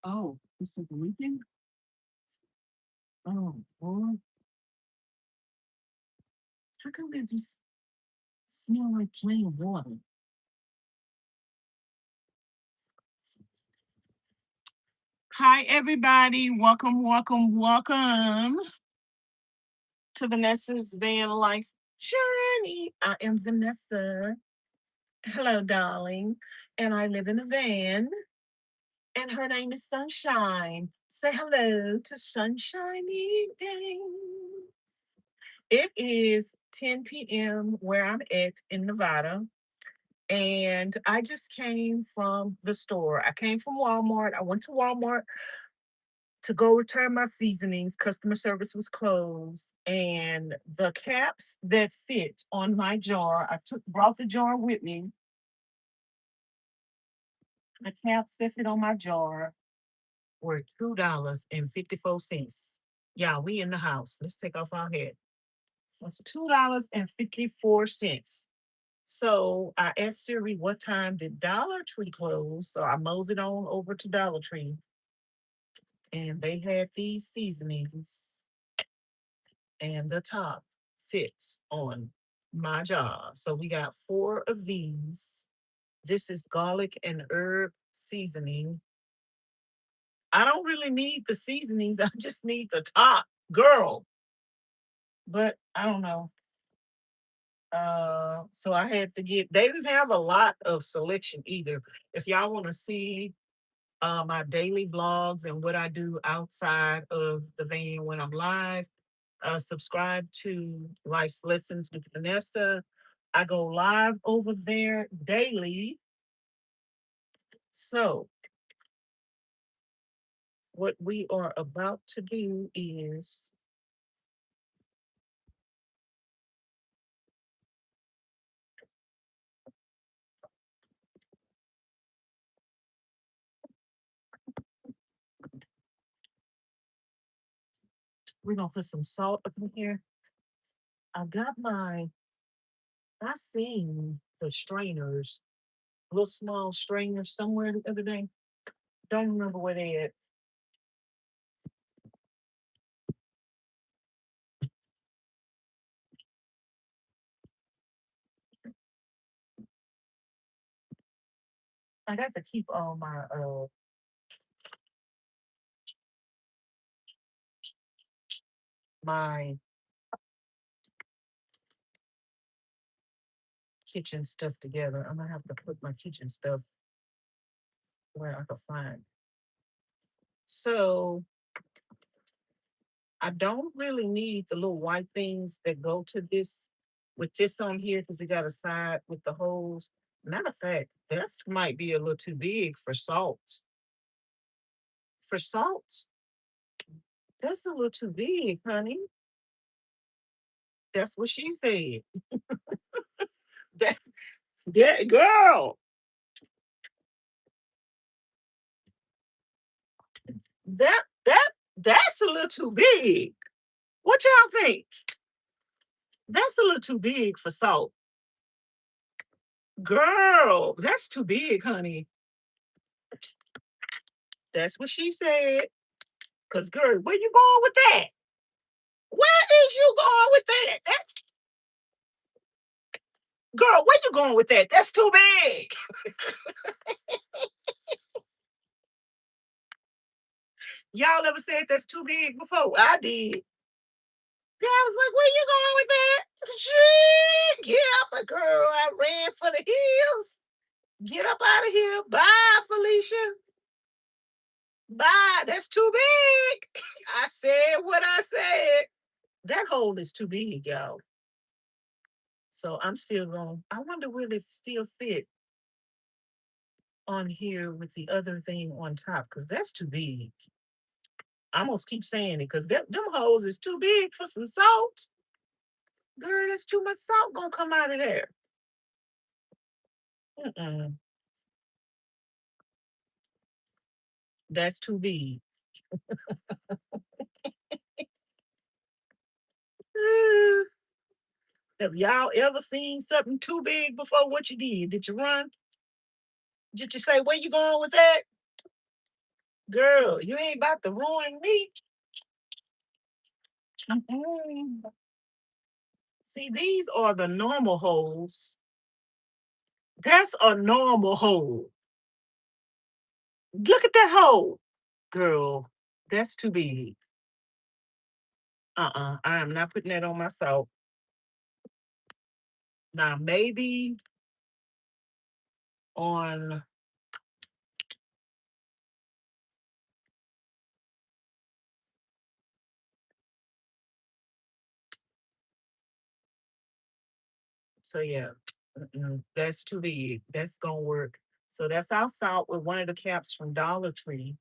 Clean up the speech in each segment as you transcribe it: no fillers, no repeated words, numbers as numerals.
Oh, this is leaking? Oh, boy. How come it just smell like plain water? Hi, everybody. Welcome, welcome, welcome to Vanessa's Van Life Journey. I am Vanessa. Hello, darling. And I live in a van. And her name is Sunshine. Say hello to Sunshiny Day. It is 10 p.m. where I'm at in Nevada. And I just came from the store. I came from Walmart. I went to Walmart to go return my seasonings. Customer service was closed. And the caps that fit on my jar, brought the jar with me. The caps that fit on my jar were $2.54. Yeah, we in the house. Let's take off our head. That's $2.54. So I asked Siri what time did Dollar Tree close. So I moseyed on over to Dollar Tree and they had these seasonings and the top fits on my jar. So we got 4 of these. This is garlic and herb seasoning. I don't really need the seasonings. I just need the top, girl. But I don't know. So I had to get, they didn't have a lot of selection either. If y'all want to see my daily vlogs and what I do outside of the van when I'm live, subscribe to Life's Lessons with Vanessa. I go live over there daily. So what we are about to do is we're gonna put some salt up in here. I got I seen the strainers, little small strainers somewhere the other day. Don't remember where they at. I got to keep all my kitchen stuff together. I'm gonna have to put my kitchen stuff where I can find. So I don't really need the little white things that go to this with this on here because it got a side with the holes. Matter of fact, this might be a little too big for salt. For salt, that's a little too big, honey. That's what she said. That, that girl, that's a little too big. What y'all think? That's a little too big for salt. Girl, that's too big, honey. That's what she said. Cause girl, where you going with that? Where is you going with that? Girl, where you going with that? That's too big. Y'all ever said that's too big before? I did. Yeah, I was like, where you going with that? Gee, get up, girl. I ran for the hills. Get up out of here. Bye, Felicia. Bye. That's too big. I said what I said. That hole is too big, y'all. So I'm still going. I wonder will it still fit on here with the other thing on top because that's too big. I almost keep saying it because them holes is too big for some salt. Girl, there's too much salt gonna come out of there. Mm-mm. That's too big. Have y'all ever seen something too big before? What you did? Did you run? Did you say where you going with that? Girl, you ain't about to ruin me. Mm-mm. See, these are the normal holes. That's a normal hole. Look at that hole. Girl, that's too big. I am not putting that on myself. Now, maybe on, so yeah, that's too big. That's gonna work. So that's our salt with one of the caps from Dollar Tree.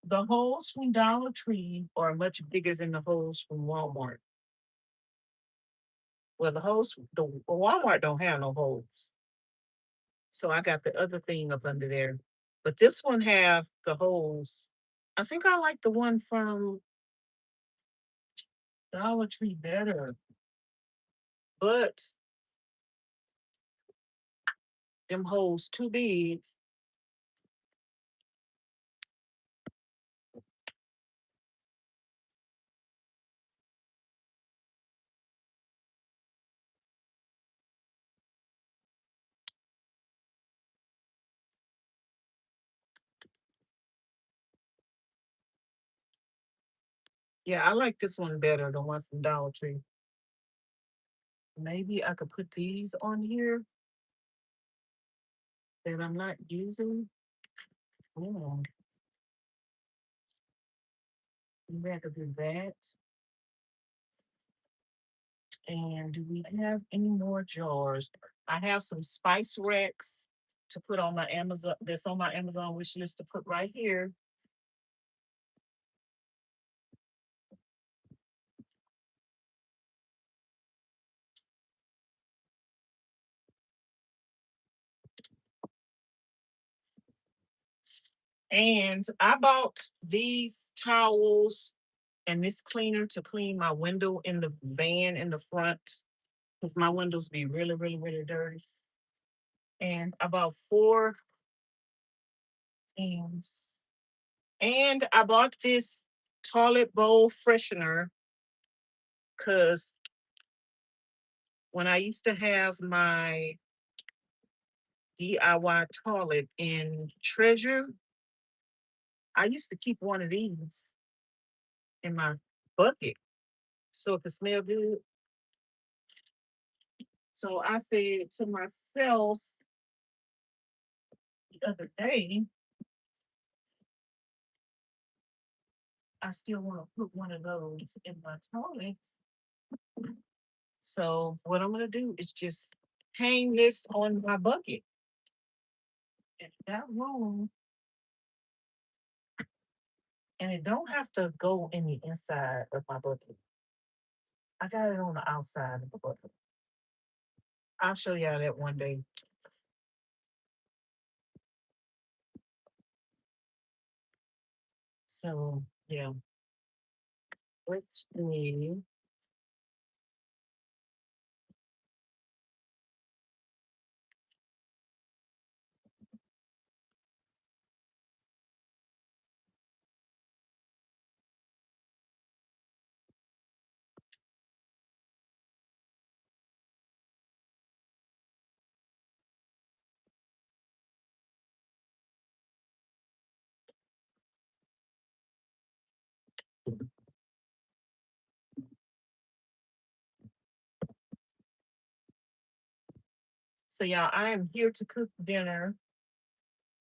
The holes from Dollar Tree are much bigger than the holes from Walmart. Well, the Walmart don't have no holes. So I got the other thing up under there. But this one have the holes. I think I like the one from Dollar Tree better. But them holes too big. Yeah, I like this one better, the one from Dollar Tree. Maybe I could put these on here that I'm not using. Yeah, maybe I could do that. And do we have any more jars? I have some spice racks to put on my Amazon. That's on my Amazon wish list to put right here. And I bought these towels and this cleaner to clean my window in the van in the front because my windows be really, really, really dirty. And I bought four things. And I bought this toilet bowl freshener because when I used to have my DIY toilet in Treasure, I used to keep one of these in my bucket so it could smell good. So I said to myself the other day, I still want to put one of those in my toilet. So what I'm gonna do is just hang this on my bucket. And that room, and it don't have to go in the inside of my bucket. I got it on the outside of the bucket. I'll show y'all that one day. So yeah, let's see. So y'all, I am here to cook dinner,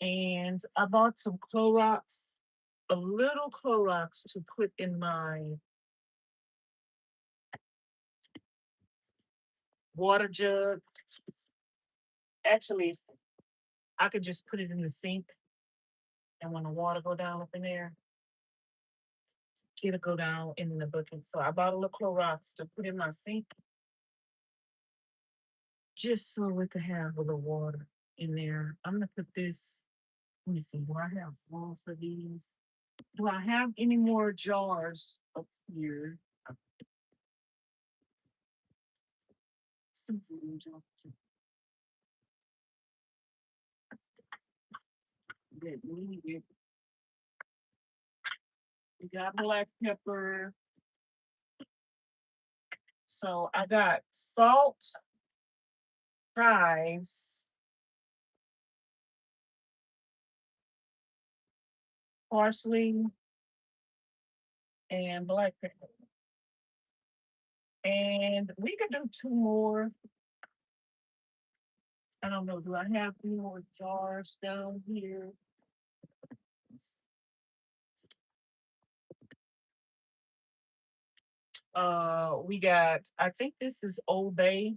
and I bought some Clorox, a little Clorox to put in my water jug. Actually, I could just put it in the sink, and when the water go down up in there, it'll go down in the bucket. So I bought a little Clorox to put in my sink, just so we could have a little water in there. I'm gonna put this. Let me see. Do I have lots of these? Do I have any more jars up here? Seasoning jars that need it. We got black pepper. So I got salt, chives, parsley, and black pepper. And we could do two more. I don't know. Do I have any more jars down here? We got, I think this is Old Bay.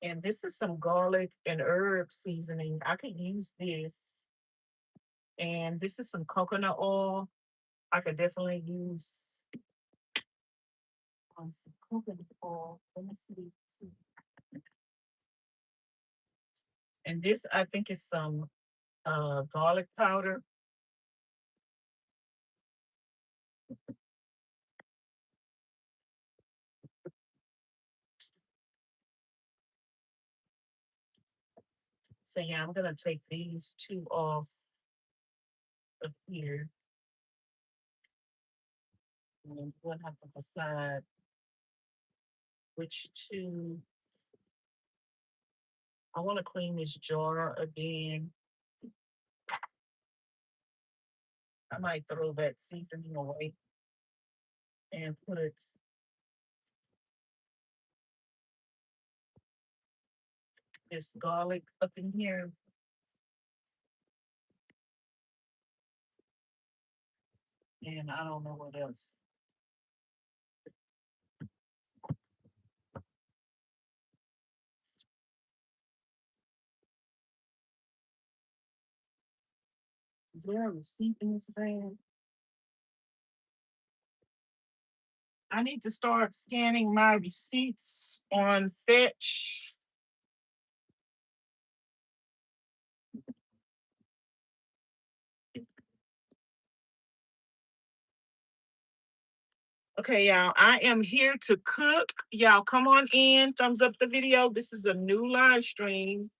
And this is some garlic and herb seasoning. I could use this. And this is some coconut oil. I could definitely use some coconut oil. Let me see. And this, I think, is some garlic powder. So yeah, I'm gonna take these two off of here. And we'll have to decide which two. I want to clean this jar again. I might throw that seasoning away and put this garlic up in here. And I don't know what else. Is there a receipt in this thing? I need to start scanning my receipts on Fetch. Okay, y'all, I am here to cook. Y'all come on in, thumbs up the video. This is a new live stream.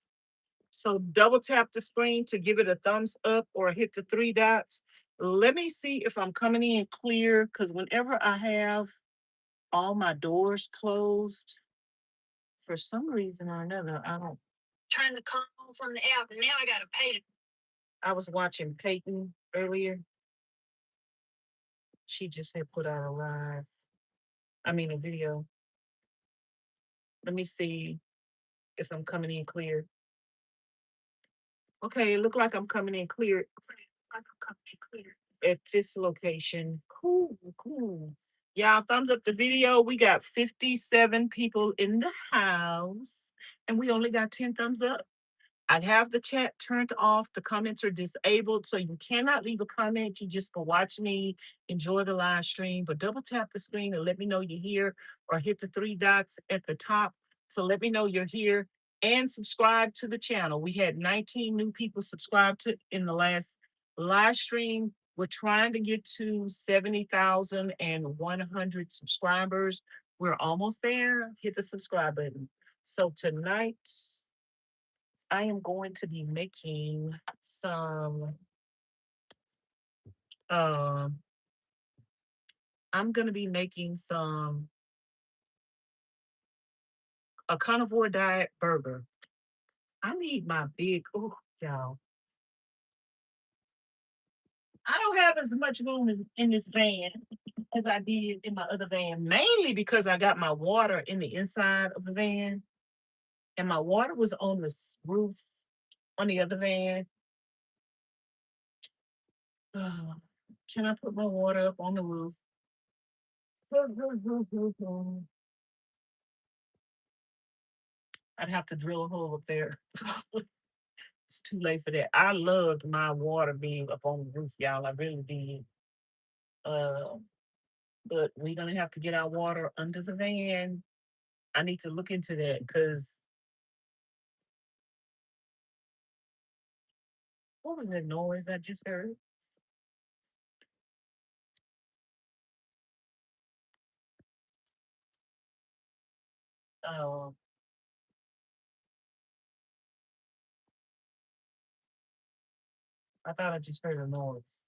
So double tap the screen to give it a thumbs up or hit the three dots. Let me see if I'm coming in clear, because whenever I have all my doors closed, for some reason or another, I don't turn the call from the app. Now I gotta pay it. I was watching Peyton earlier. She just had put out a video. Let me see if I'm coming in clear. Okay, it look like I'm coming in clear. At this location. Cool, cool. Y'all, thumbs up the video. We got 57 people in the house, and we only got 10 thumbs up. I have the chat turned off. The comments are disabled, so you cannot leave a comment. You just go watch me, enjoy the live stream, but double tap the screen and let me know you're here, or hit the three dots at the top to let me know you're here, and subscribe to the channel. We had 19 new people subscribed to in the last live stream. We're trying to get to 70,100 subscribers. We're almost there. Hit the subscribe button. So tonight, I am going to be making some, I'm going to be making a carnivore diet burger. I need my big, oh, y'all. I don't have as much room in this van as I did in my other van, mainly because I got my water in the inside of the van, and my water was on the roof on the other van. Can I put my water up on the roof? I'd have to drill a hole up there. It's too late for that. I loved my water being up on the roof, y'all. I really did. But we're gonna have to get our water under the van. I need to look into that because what was that noise I just heard? Oh, I thought I just heard a noise.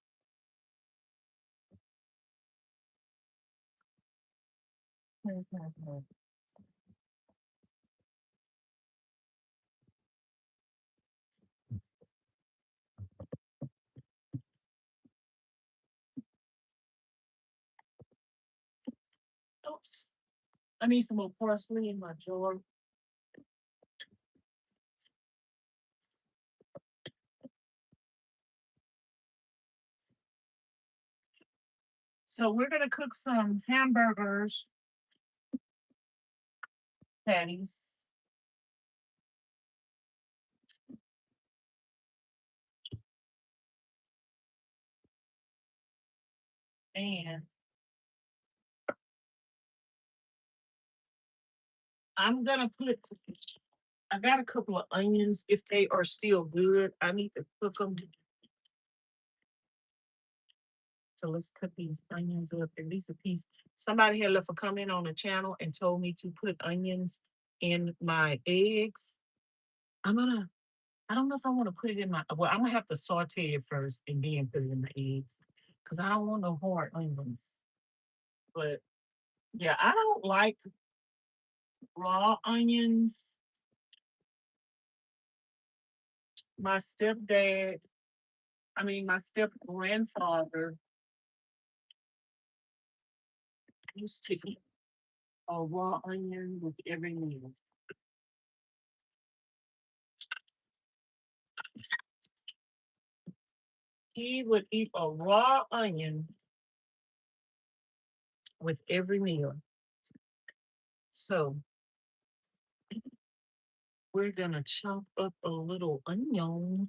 Oops. I need some more parsley in my jar. So we're gonna cook some hamburgers, patties. And I'm gonna put, I got a couple of onions. If they are still good, I need to cook them. So let's cut these onions up at least a piece. Somebody had left a comment on the channel and told me to put onions in my eggs. I don't know if I want to put it in my, well, I'm gonna have to saute it first and then put it in the eggs because I don't want no hard onions. But yeah, I don't like raw onions. My stepdad, my step grandfather used to eat a raw onion with every meal. He would eat a raw onion with every meal. So we're gonna chop up a little onion.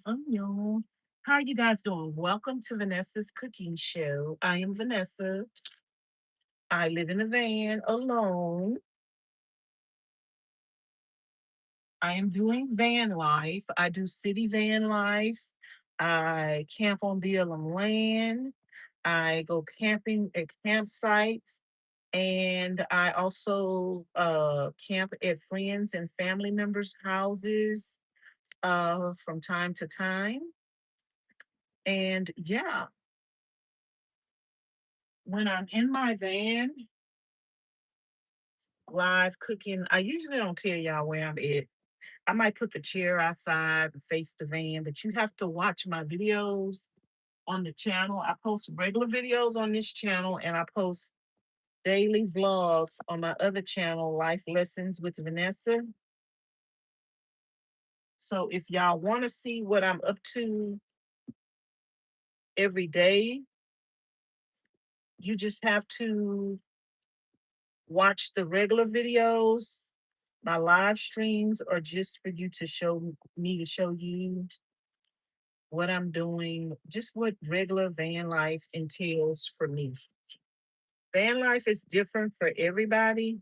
How are you guys doing? Welcome to Vanessa's Cooking Show. I am Vanessa. I live in a van alone. I am doing van life. I do city van life. I camp on BLM land. I go camping at campsites. And I also camp at friends and family members' houses from time to time. And yeah, when I'm in my van, live cooking, I usually don't tell y'all where I'm at. I might put the chair outside and face the van, but you have to watch my videos on the channel. I post regular videos on this channel and I post daily vlogs on my other channel, Life Lessons with Vanessa. So if y'all want to see what I'm up to every day, you just have to watch the regular videos. My live streams are just for you to show me to show you what I'm doing, just what regular van life entails for me. Van life is different for everybody.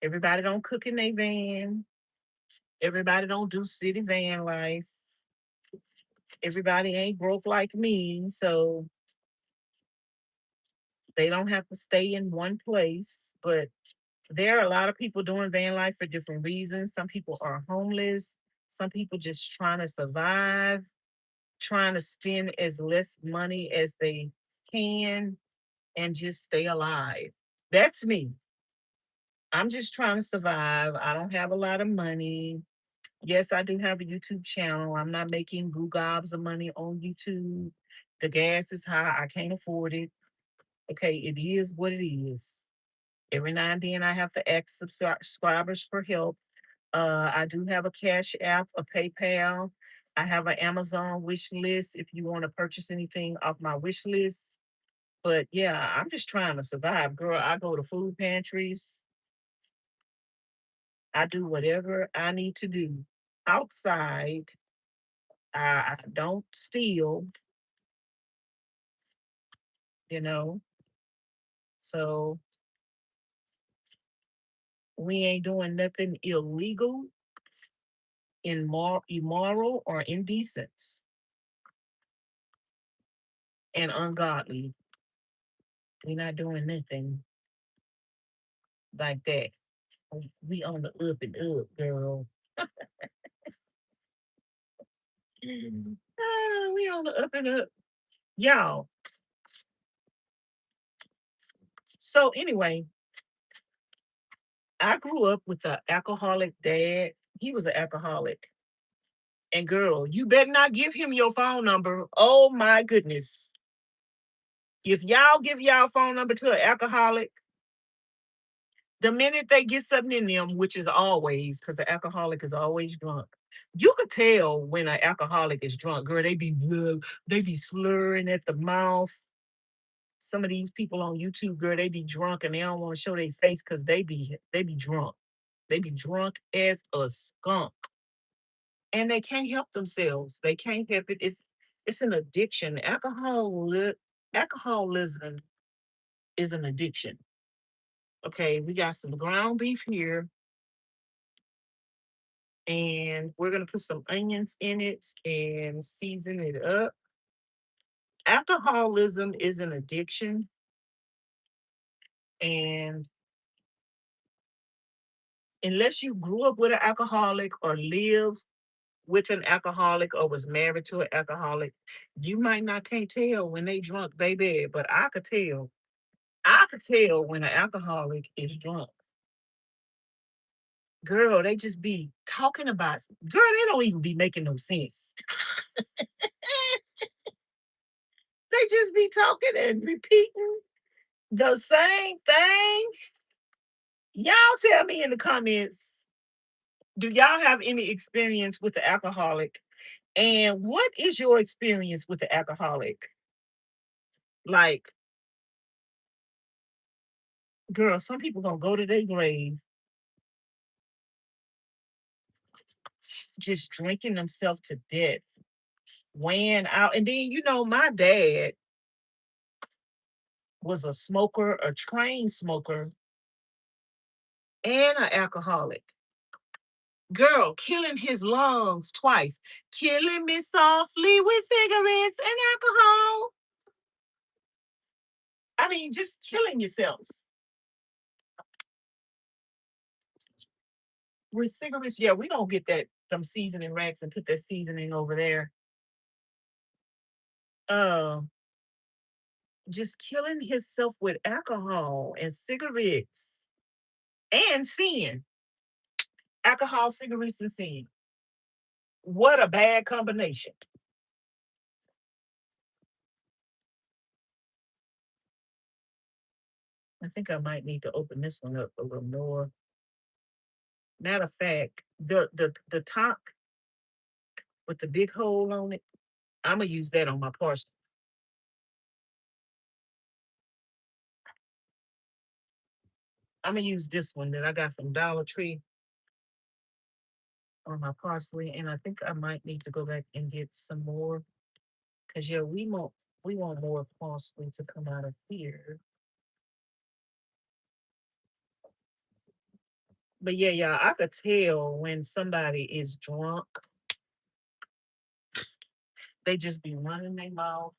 Everybody don't cook in their van. Everybody don't do city van life. Everybody ain't broke like me, so they don't have to stay in one place. But there are a lot of people doing van life for different reasons. Some people are homeless. Some people just trying to survive, trying to spend as less money as they can and just stay alive. That's me. I'm just trying to survive. I don't have a lot of money. Yes, I do have a YouTube channel. I'm not making goo gobs of money on YouTube. The gas is high. I can't afford it. Okay, it is what it is. Every now and then I have to ask subscribers for help. I do have a Cash App, a PayPal. I have an Amazon wish list if you want to purchase anything off my wish list. But yeah, I'm just trying to survive, girl. I go to food pantries. I do whatever I need to do outside. I don't steal, you know. So we ain't doing nothing illegal, immoral, or indecent and ungodly. We're not doing nothing like that. We on the up and up, girl. We on the up and up. Y'all. So anyway, I grew up with an alcoholic dad. He was an alcoholic. And girl, you better not give him your phone number. Oh my goodness. If y'all give y'all phone number to an alcoholic, the minute they get something in them, which is always, because the alcoholic is always drunk, you could tell when an alcoholic is drunk. Girl, they be slurring at the mouth. Some of these people on YouTube, girl, they be drunk and they don't want to show their face because they be drunk. They be drunk as a skunk. And they can't help themselves. They can't help it. It's an addiction. Alcoholism is an addiction. Okay, we got some ground beef here, and we're gonna put some onions in it and season it up. Alcoholism is an addiction, and unless you grew up with an alcoholic or lives with an alcoholic or was married to an alcoholic, you might not can't tell when they drunk, baby. But I could tell. I could tell when an alcoholic is drunk. Girl, they just be talking about, girl, they don't even be making no sense. They just be talking and repeating the same thing. Y'all tell me in the comments, do y'all have any experience with the alcoholic? And what is your experience with the alcoholic? Like, girl, some people gonna go to their grave just drinking themselves to death, weighing out. And then, my dad was a smoker, a trained smoker, and an alcoholic. Girl, killing his lungs twice, killing me softly with cigarettes and alcohol. I mean, just killing yourself with cigarettes. Yeah, we don't get that them seasoning racks and put that seasoning over there. Uh, just killing himself with alcohol and cigarettes and sin. Alcohol, cigarettes, and sin. What a bad combination. I think I might need to open this one up a little more. Matter of fact, the top with the big hole on it, I'm gonna use that on my parsley. I'm gonna use this one that I got from Dollar Tree on my parsley, and I think I might need to go back and get some more because yeah, we want more parsley to come out of here. But yeah, I could tell when somebody is drunk, they just be running their mouth.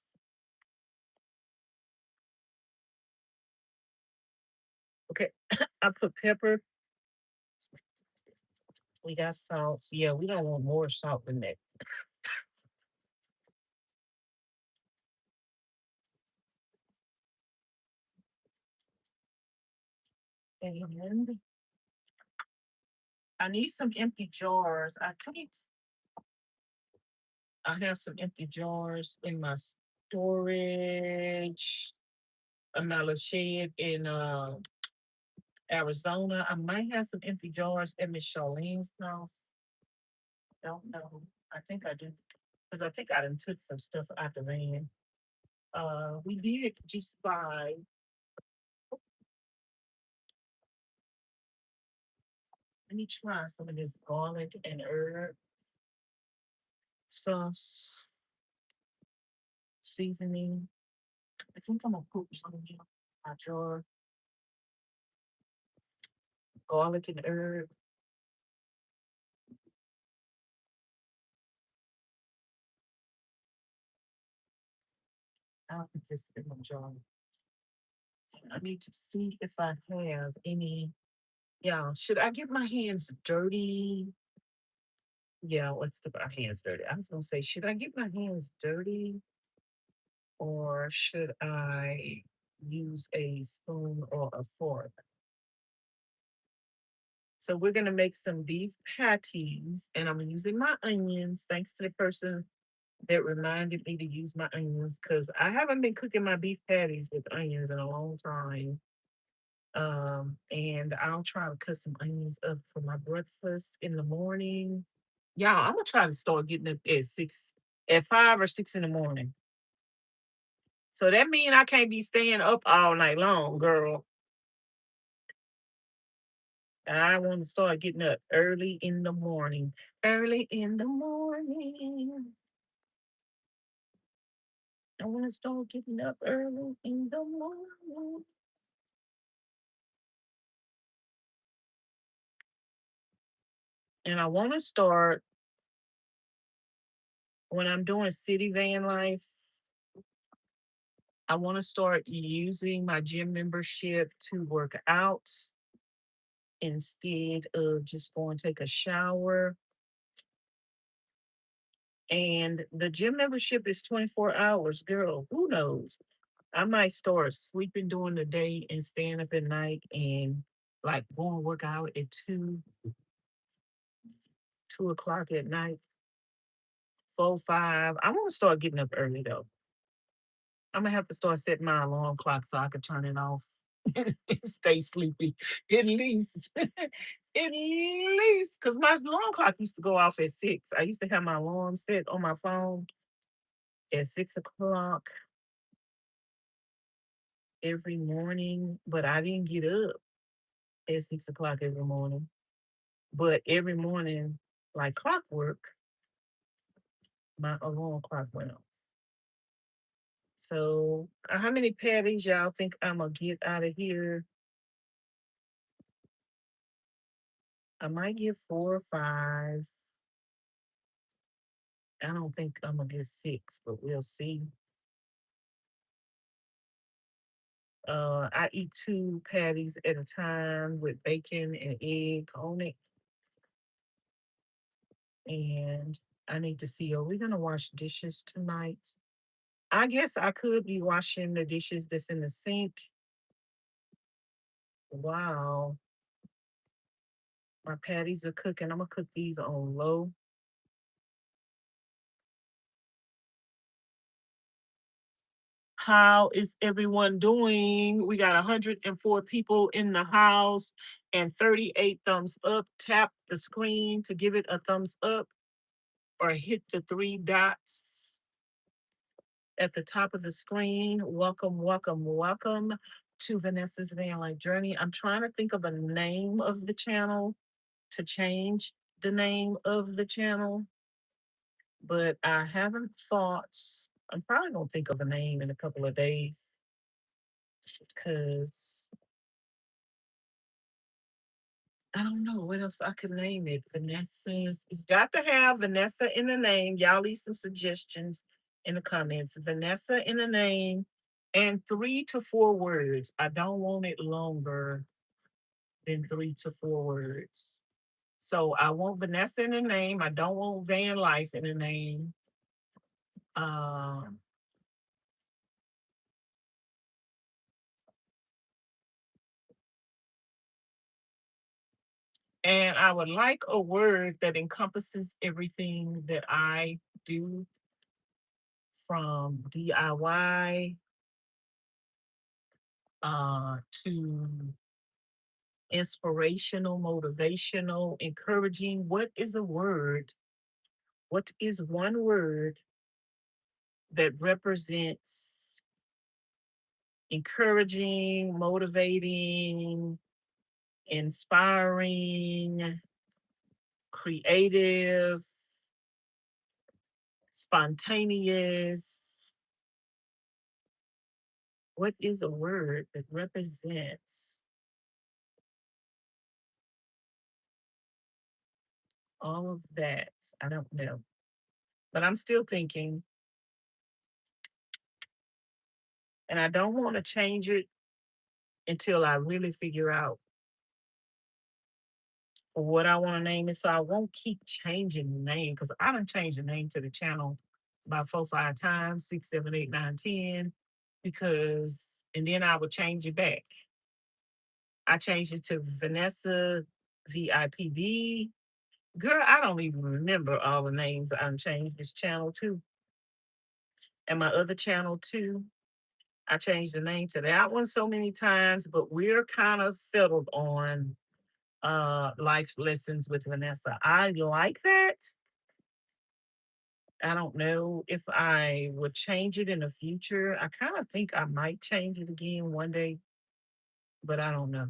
Okay, I put pepper. We got salt. So yeah, we don't want more salt than that. And I need some empty jars. I think I have some empty jars in my storage. I'm not shed in Arizona. I might have some empty jars at Ms Charlene's house. Don't know. I think I do. Because I think I done took some stuff out the van. We did just buy. Let me try some of this garlic and herb sauce seasoning. I think I'm gonna put some in my jar. Garlic and herb. I'll put this in my jar. I need to see if I have any. Yeah, should I get my hands dirty? Yeah, let's get our hands dirty. I was gonna say, should I get my hands dirty or should I use a spoon or a fork? So we're gonna make some beef patties, and I'm using my onions. Thanks to the person that reminded me to use my onions because I haven't been cooking my beef patties with onions in a long time. And I'll try to cut some onions up for my breakfast in the morning. Yeah, I'm gonna try to start getting up at 6, at 5 or 6 in the morning. So that means I can't be staying up all night long, girl. I want to start getting up early in the morning. Early in the morning. I want to start getting up early in the morning. And I want to start when I'm doing city van life. I want to start using my gym membership to work out instead of just going to take a shower. And the gym membership is 24 hours, girl. Who knows? I might start sleeping during the day and staying up at night and like going work out at 2 o'clock at night, 4, 5. I want to start getting up early though. I'm gonna have to start setting my alarm clock so I can turn it off and stay sleepy at least. At least, because my alarm clock used to go off at 6. I used to have my alarm set on my phone at 6 o'clock every morning, but I didn't get up at 6 o'clock every morning. But every morning, like clockwork, my alarm clock went off. So, how many patties y'all think I'm gonna get out of here? I might get 4 or 5. I don't think I'm gonna get 6, but we'll see. I eat 2 patties at a time with bacon and egg on it. And I need to see, are we gonna wash dishes tonight? I guess I could be washing the dishes that's in the sink. Wow. My patties are cooking. I'm gonna cook these on low. How is everyone doing? We got 104 people in the house and 38 thumbs up. Tap the screen to give it a thumbs up or hit the 3 dots at the top of the screen. Welcome, welcome, welcome to Vanessa's Van Life Journey. I'm trying to think of a name of the channel to change the name of the channel, but I haven't thought. I'm probably gonna think of a name in a couple of days because I don't know what else I could name it. Vanessa's. It's got to have Vanessa in the name. Y'all leave some suggestions in the comments. Vanessa in the name and 3 to 4 words. I don't want it longer than 3 to 4 words. So I want Vanessa in the name. I don't want Van Life in the name. Um, and I would like a word that encompasses everything that I do from DIY to inspirational, motivational, encouraging. What is a word? What is one word that represents encouraging, motivating, inspiring, creative, spontaneous? What is a word that represents all of that? I don't know. But I'm still thinking, and I don't want to change it until I really figure out for what I want to name it. So I won't keep changing the name because I done changed the name to the channel about 4, 5 times, 6, 7, 8, 9, 10. Because and then I would change it back. I changed it to Vanessa VIPB. Girl, I don't even remember all the names I done changed this channel to. And my other channel too. I changed the name to that one so many times, but we're kind of settled on life lessons with Vanessa. I like that. I don't know if I would change it in the future. I kind of think I might change it again one day, but I don't know.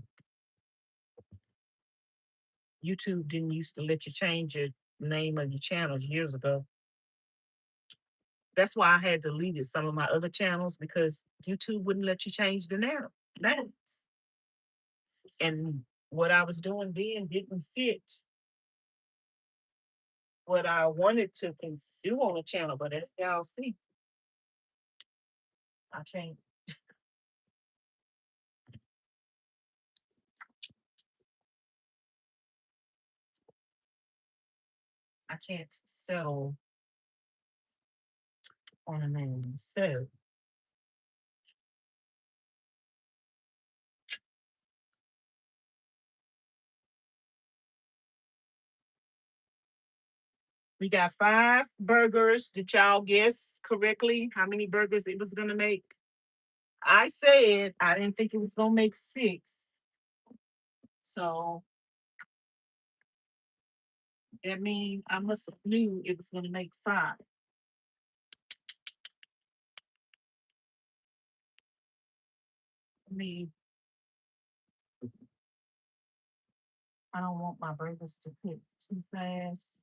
YouTube didn't used to let you change your name of your channels years ago. That's why I had deleted some of my other channels because YouTube wouldn't let you change the names. And what I was doing then didn't fit what I wanted to do on the channel. But as y'all see, I can't. I can't settle on a name. So we got 5 burgers. Did y'all guess correctly how many burgers it was gonna make? I said I didn't think it was gonna make 6. So that means I must have knew it was gonna make 5. I mean, I don't want my burgers to cook too fast.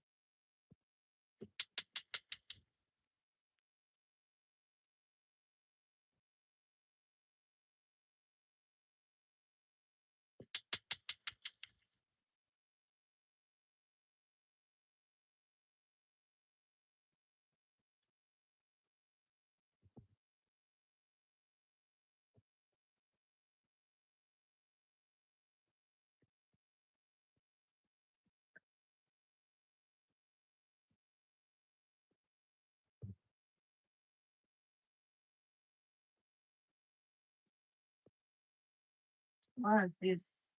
Why is this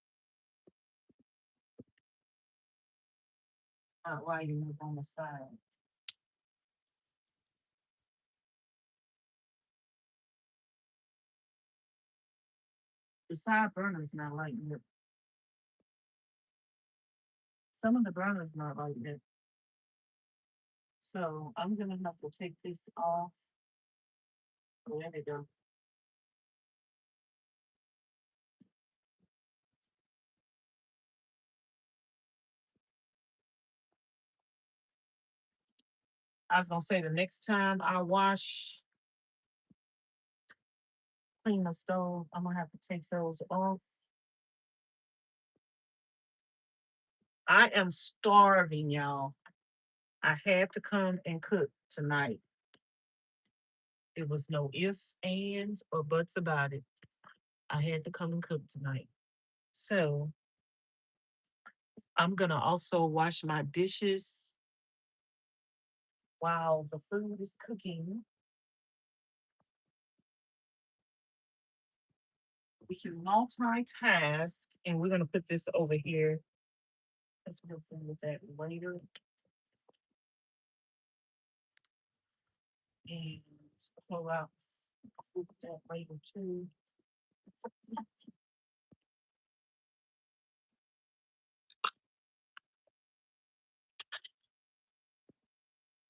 not lighting up on the side? The side burner is not lighting up. Some of the burners not lighting up. So I'm gonna have to take this off. Oh, there we go. I was gonna say the next time I clean the stove, I'm gonna have to take those off. I am starving, y'all. I had to come and cook tonight. It was no ifs, ands, or buts about it. I had to come and cook tonight. So I'm gonna also wash my dishes while the food is cooking. We can multitask, and we're gonna put this over here. Let's go with that later. And pull out that later too.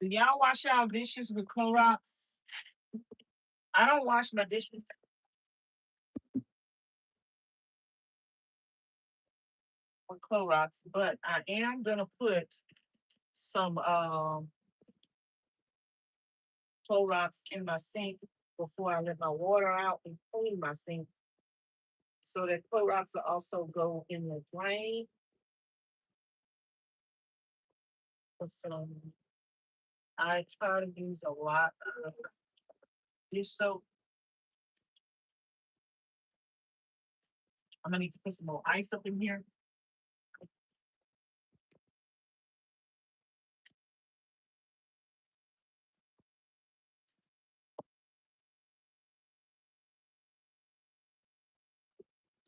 Do y'all wash y'all dishes with Clorox? I don't wash my dishes with Clorox, but I am gonna put some Clorox in my sink before I let my water out and clean my sink. So that Clorox will also go in the drain. So I try to use a lot of dish soap. I'm gonna need to put some more ice up in here.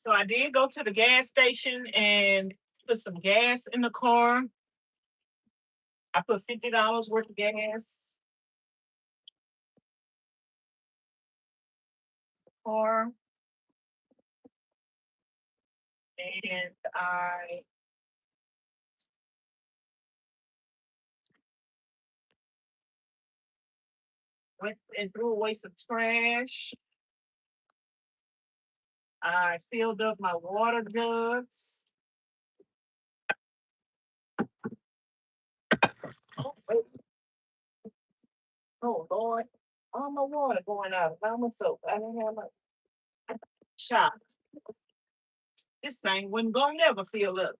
So I did go to the gas station and put some gas in the car. I put $50 worth of gas. Car. And I went and threw away some trash. I filled up my water jugs. Oh, wait. Oh Lord. All my water going out. By myself. I didn't have my shot. This thing wasn't gonna never fill up.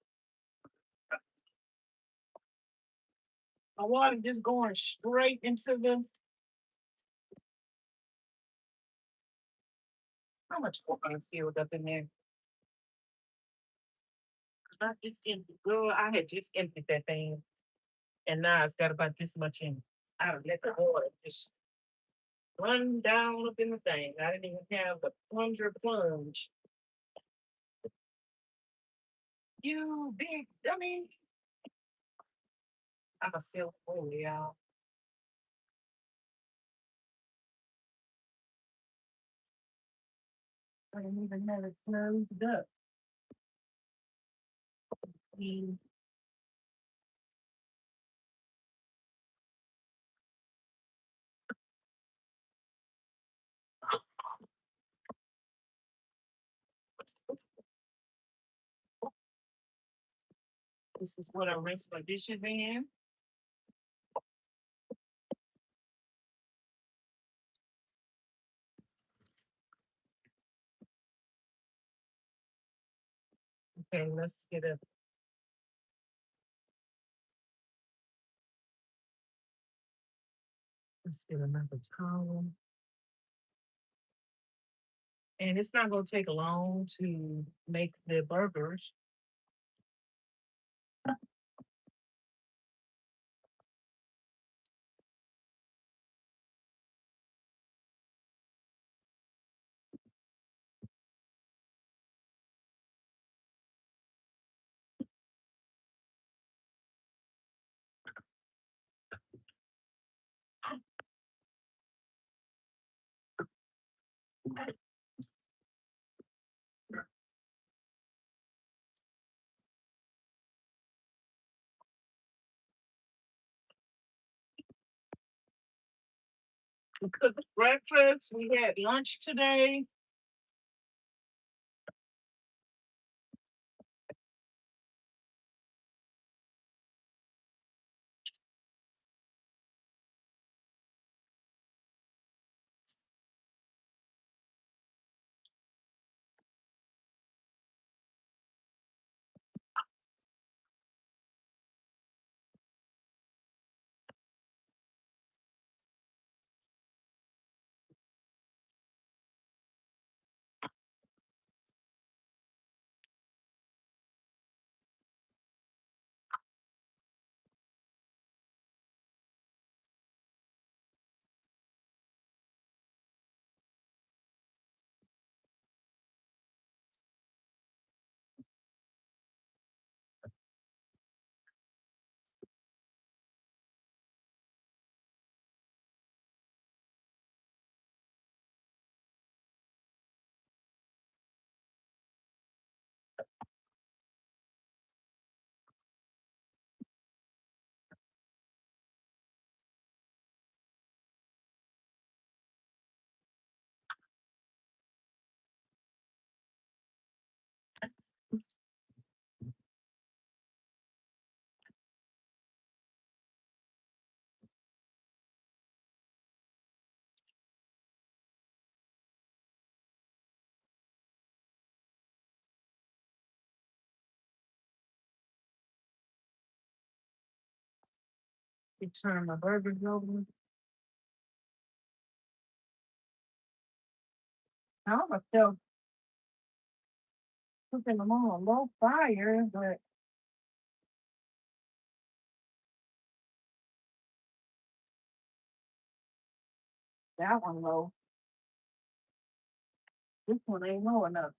My water just going straight into the. How much water filled up in there? I just emptied. Girl, I had just emptied that thing. And now it's got about this much in it. I would let the water just run down up in the thing. I didn't even have the plunger plunge. You big dummy. I'm a silk boy, y'all. I didn't even have it closed up. Mm. This is what I rinse my dishes in. Okay, let's get another towel. And it's not gonna take long to make the burgers. We cooked breakfast. We had lunch today. We turned my burgers over. I was still cooking them on a low fire, but that one low. This one ain't low enough.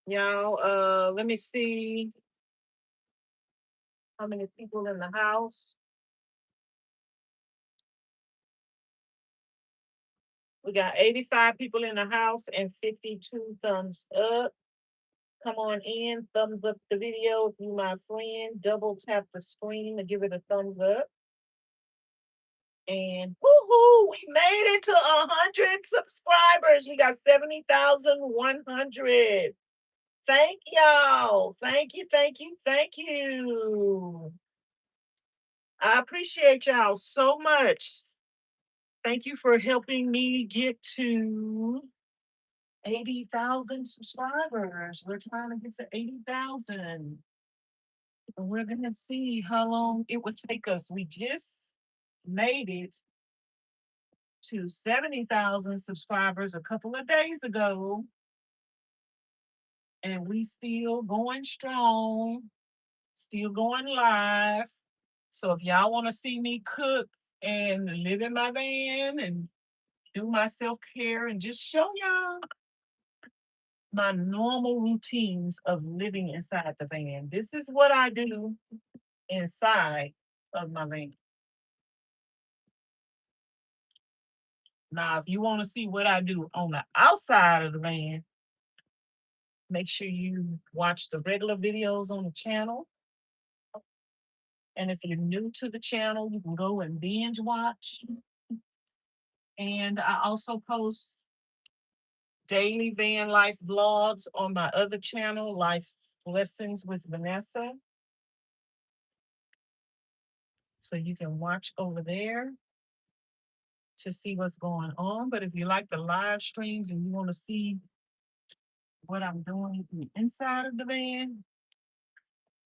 Y'all, let me see how many people in the house. We got 85 people in the house and 52 thumbs up. Come on in, thumbs up the video if you my friend. Double tap the screen to give it a thumbs up. And woohoo, we made it to 100 subscribers. We got 70,100. Thank y'all. Thank you, thank you, thank you. I appreciate y'all so much. Thank you for helping me get to 80,000 subscribers. We're trying to get to 80,000. And we're going to see how long it would take us. We just made it to 70,000 subscribers a couple of days ago. And we still going strong, still going live. So if y'all want to see me cook and live in my van and do my self-care and just show y'all my normal routines of living inside the van. This is what I do inside of my van. Now, if you want to see what I do on the outside of the van, make sure you watch the regular videos on the channel. And if you're new to the channel, you can go and binge watch. And I also post daily van life vlogs on my other channel, Life Lessons with Vanessa. So you can watch over there to see what's going on. But if you like the live streams and you want to see what I'm doing inside of the van,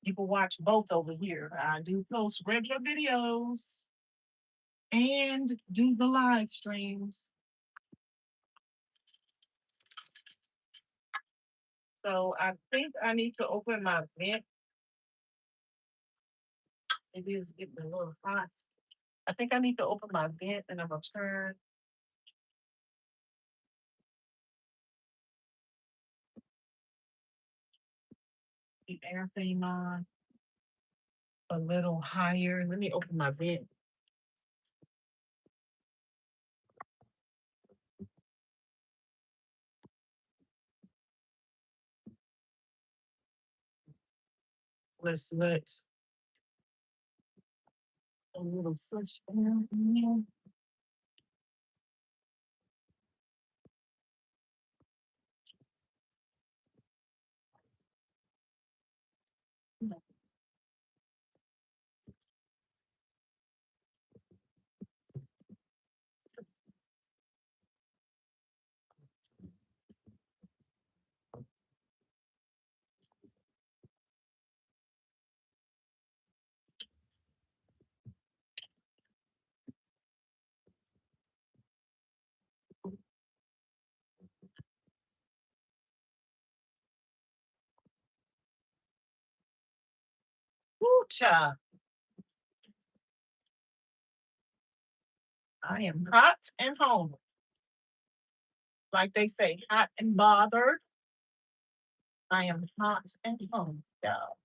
you can watch both over here. I do post regular videos and do the live streams. So I think I need to open my vent. It is getting a little hot. I think I need to open my vent and I'm gonna turn the air thing on a little higher. Let me open my vent. Let's let a little fresh air in. Woo, child. I am hot and home. Like they say, hot and bothered. I am hot and home, y'all.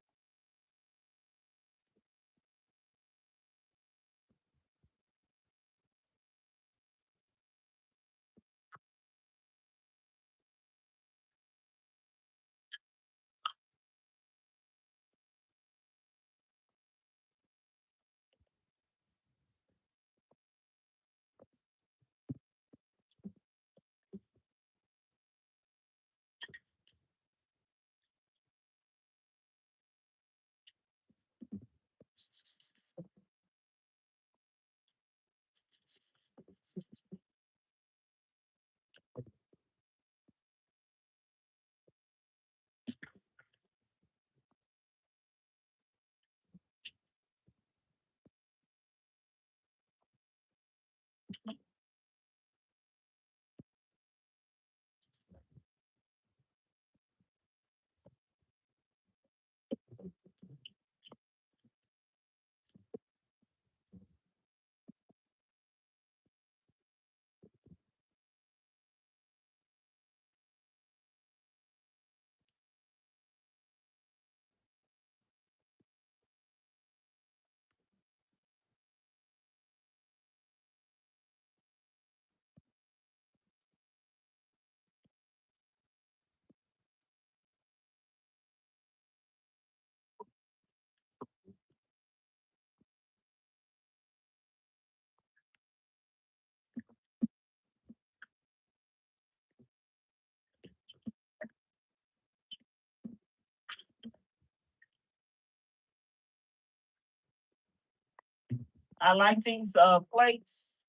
I like these plates.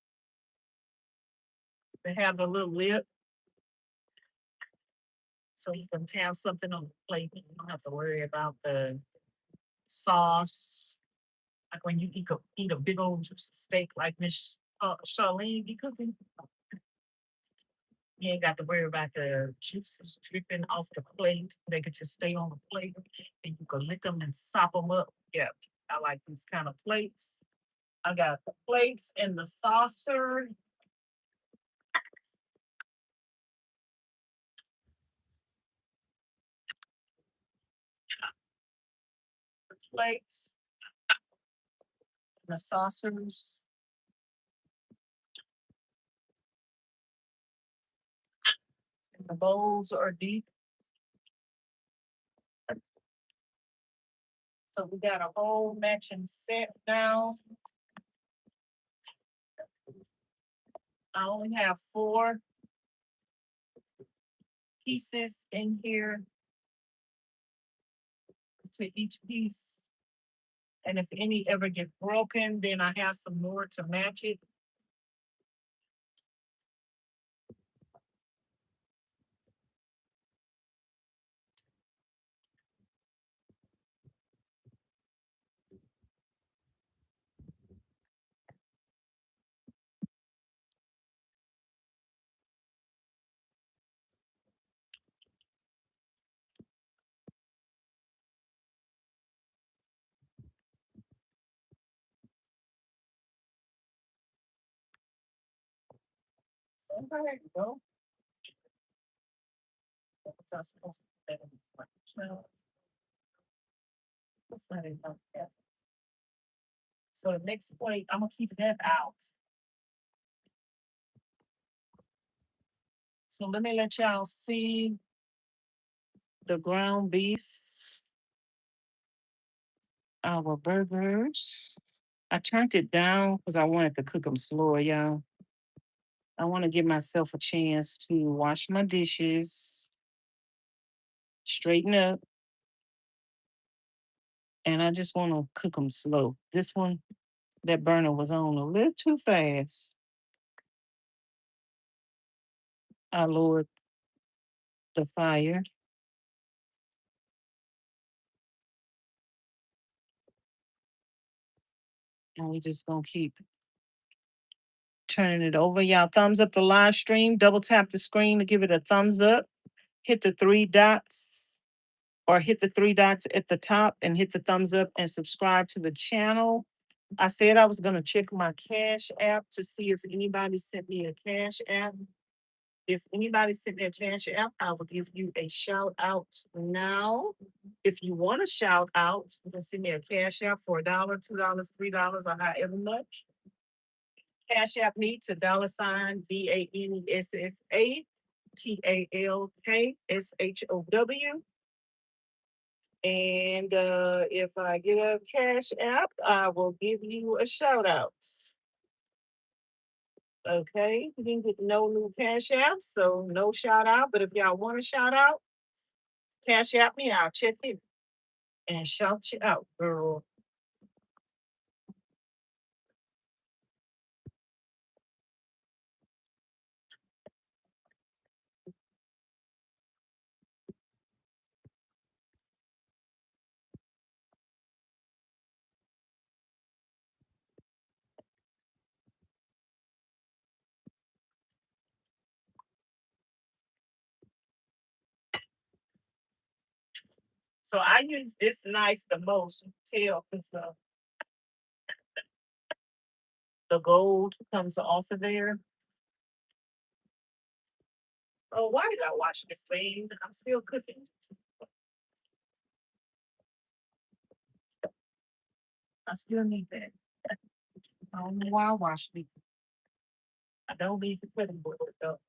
They have the little lip, so you can have something on the plate. You don't have to worry about the sauce. Like when you eat a big old juicy steak like Ms Charlene be cooking, you ain't got to worry about the juices dripping off the plate. They could just stay on the plate and you can lick them and sop them up. Yeah, I like these kind of plates. I got the plates and the saucer. The plates and the saucers. And the bowls are deep. So we got a whole matching set now. I only have 4 pieces in here to each piece. And if any ever get broken, then I have some more to match it. So there you go. What's I supposed to put that in the front? No, that's not enough yet. So the next plate, I'm gonna keep that out. So let me let y'all see the ground beef, our burgers. I turned it down because I wanted to cook them slower, y'all. I want to give myself a chance to wash my dishes, straighten up, and I just want to cook them slow. This one, that burner was on a little too fast. I lowered the fire. And we just gonna keep turning it over. Y'all thumbs up the live stream, double tap the screen to give it a thumbs up. Hit the 3 dots or hit the 3 dots at the top and hit the thumbs up and subscribe to the channel. I said I was gonna check my Cash App to see if anybody sent me a Cash App. If anybody sent me a Cash App, I will give you a shout out now. If you want to shout out, you can send me a Cash App for $1, $2, $3, or however much. Cash App me to $ VANESSA-TALKSHOW. And if I get a Cash App, I will give you a shout out. Okay, you didn't get no new Cash Apps, so no shout out. But if y'all want a shout out, Cash App me, I'll check it and shout you out, girl. So I use this knife the most. You can tell because the gold comes off of there. Oh, why did I wash this thing? I'm still cooking. I still need that. I don't know why I washed it. I don't need the cutting board though.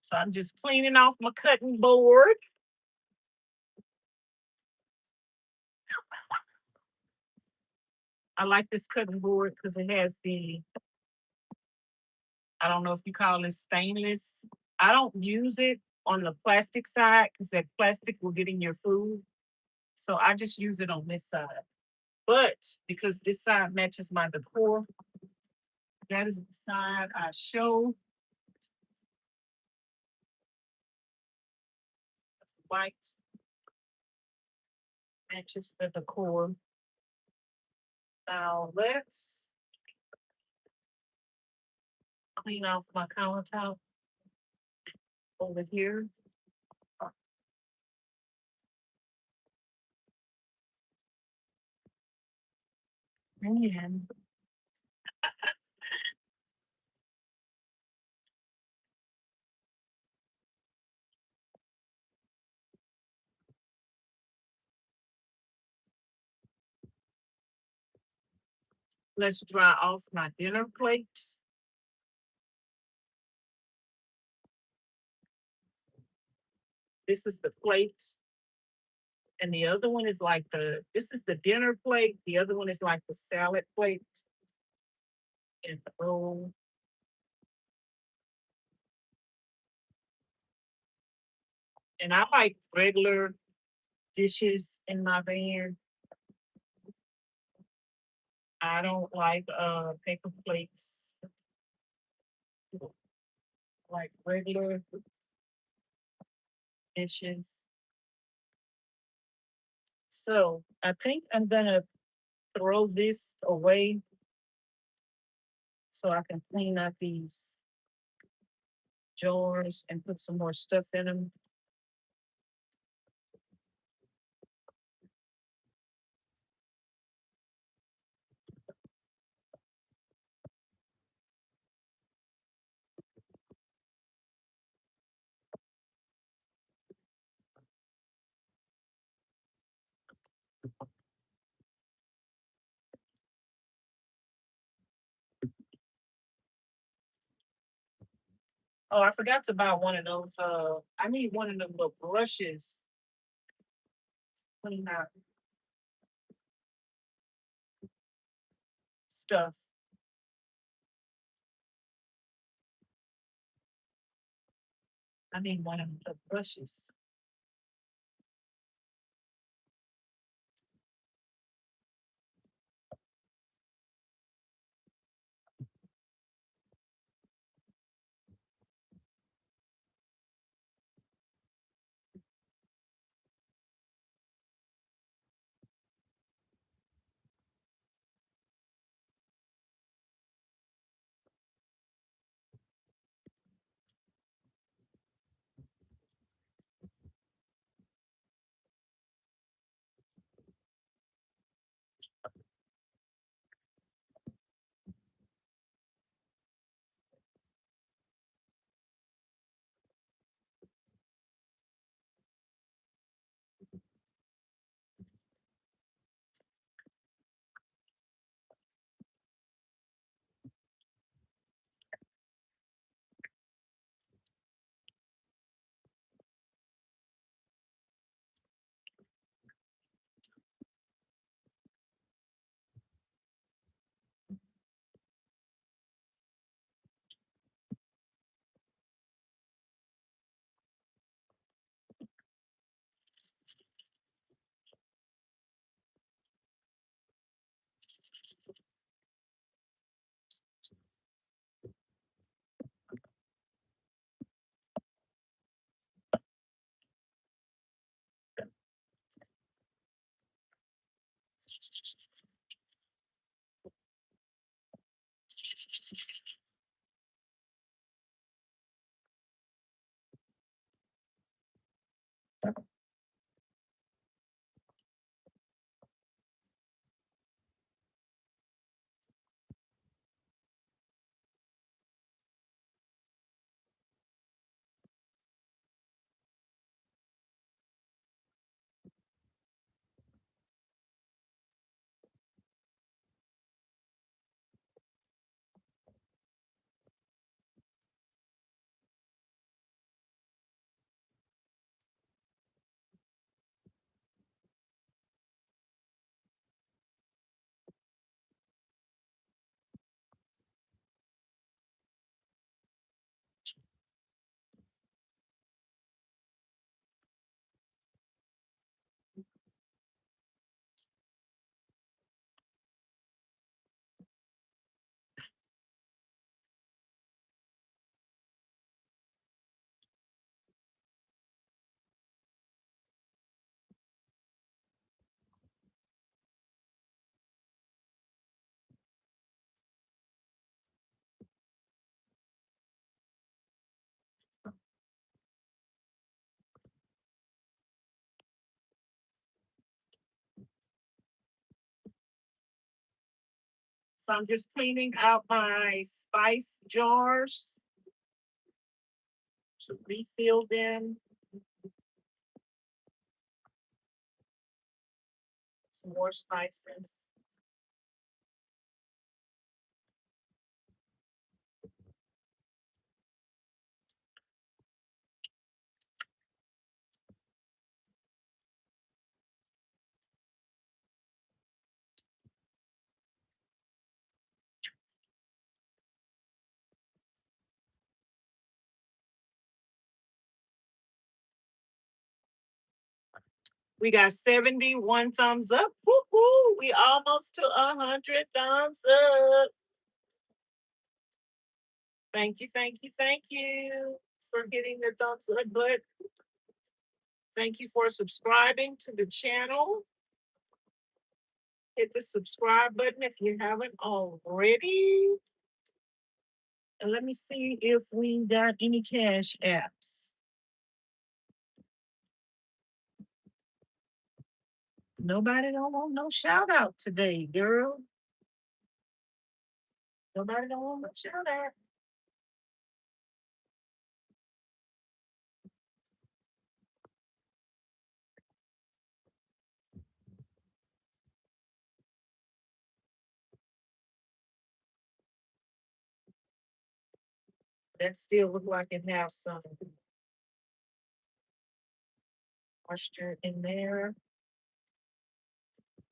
So I'm just cleaning off my cutting board. I like this cutting board because it has the, I don't know if you call it stainless. I don't use it on the plastic side because that plastic will get in your food. So I just use it on this side. But because this side matches my decor, that is the side I show. White matches the decor. Now let's clean off my countertop over here. And let's dry off my dinner plates. This is the plate. And the other one is like this is the dinner plate. The other one is like the salad plate. And the bowl. And I like regular dishes in my van. I don't like paper plates. Like regular dishes. So I think I'm gonna throw this away so I can clean out these jars and put some more stuff in them. Oh, I forgot to buy one of those. I need one of them little brushes. Clean out stuff. I need one of the brushes. So I'm just cleaning out my spice jars to refill them. Some more spices. We got 71 thumbs up. Woo-hoo. We almost to 100 thumbs up. Thank you, thank you, thank you for hitting the thumbs up button. Thank you for subscribing to the channel. Hit the subscribe button if you haven't already. And let me see if we got any cash apps. Nobody don't want no shout out today, girl. Nobody don't want no shout out. That still look like it has some moisture in there.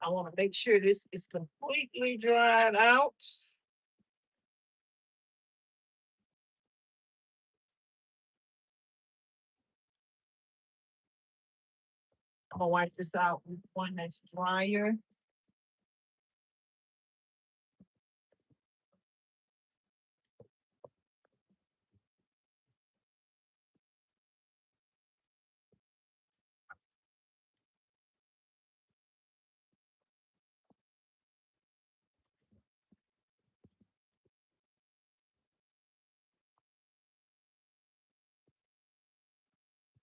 I want to make sure this is completely dried out. I'm gonna wipe this out with one that's drier.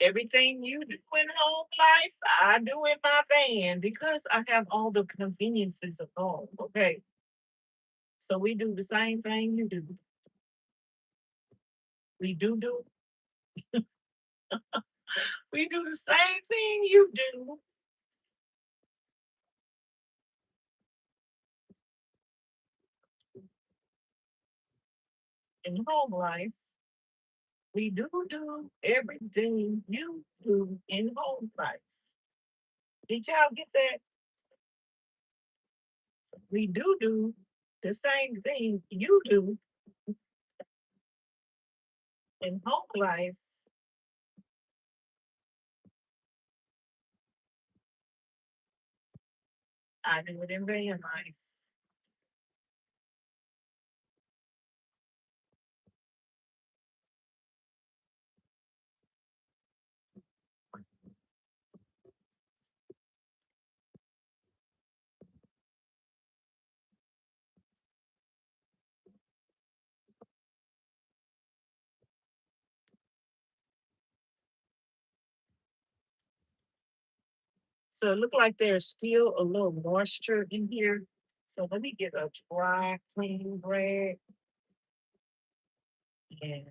Everything you do in home life, I do in my van because I have all the conveniences of home. Okay. So we do the same thing you do. We do. We do the same thing you do in home life. We do everything you do in home life. Did y'all get that? We do the same thing you do in home life. I do it in van life. So it looked like there's still a little moisture in here. So let me get a dry, clean rag and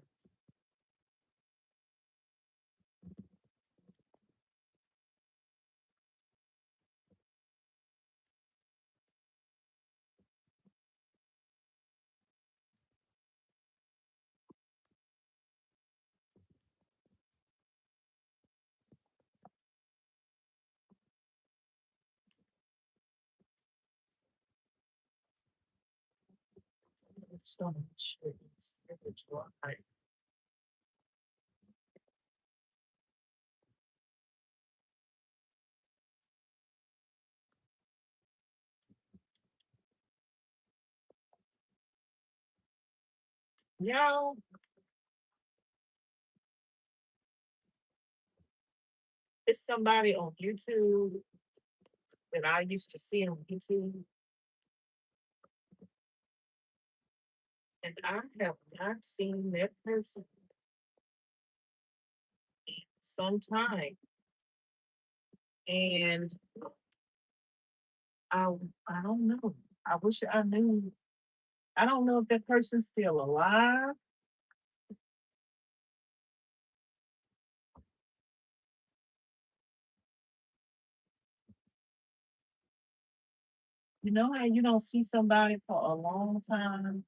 some shades in the dry. Y'all, it's somebody on YouTube that I used to see on YouTube, and I have not seen that person in some time. And I I don't know. I wish I knew I don't know if that person's still alive. You know how you don't see somebody for a long time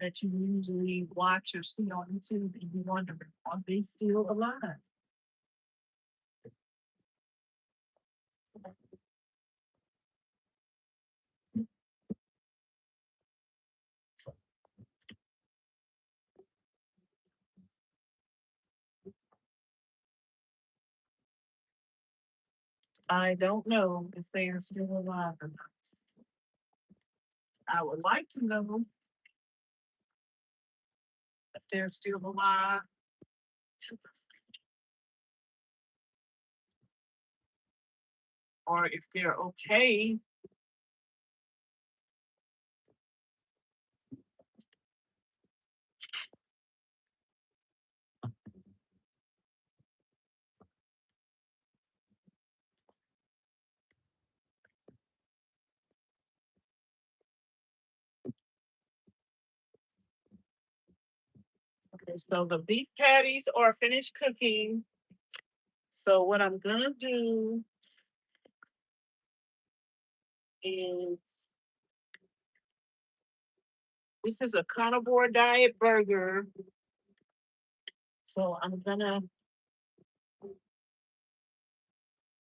that you usually watch or see on YouTube and you wonder, are they still alive? I don't know if they are still alive or not. I would like to know if they're still alive or if they're okay. Okay, so the beef patties are finished cooking. So what I'm gonna do is this is a carnivore diet burger. So I'm gonna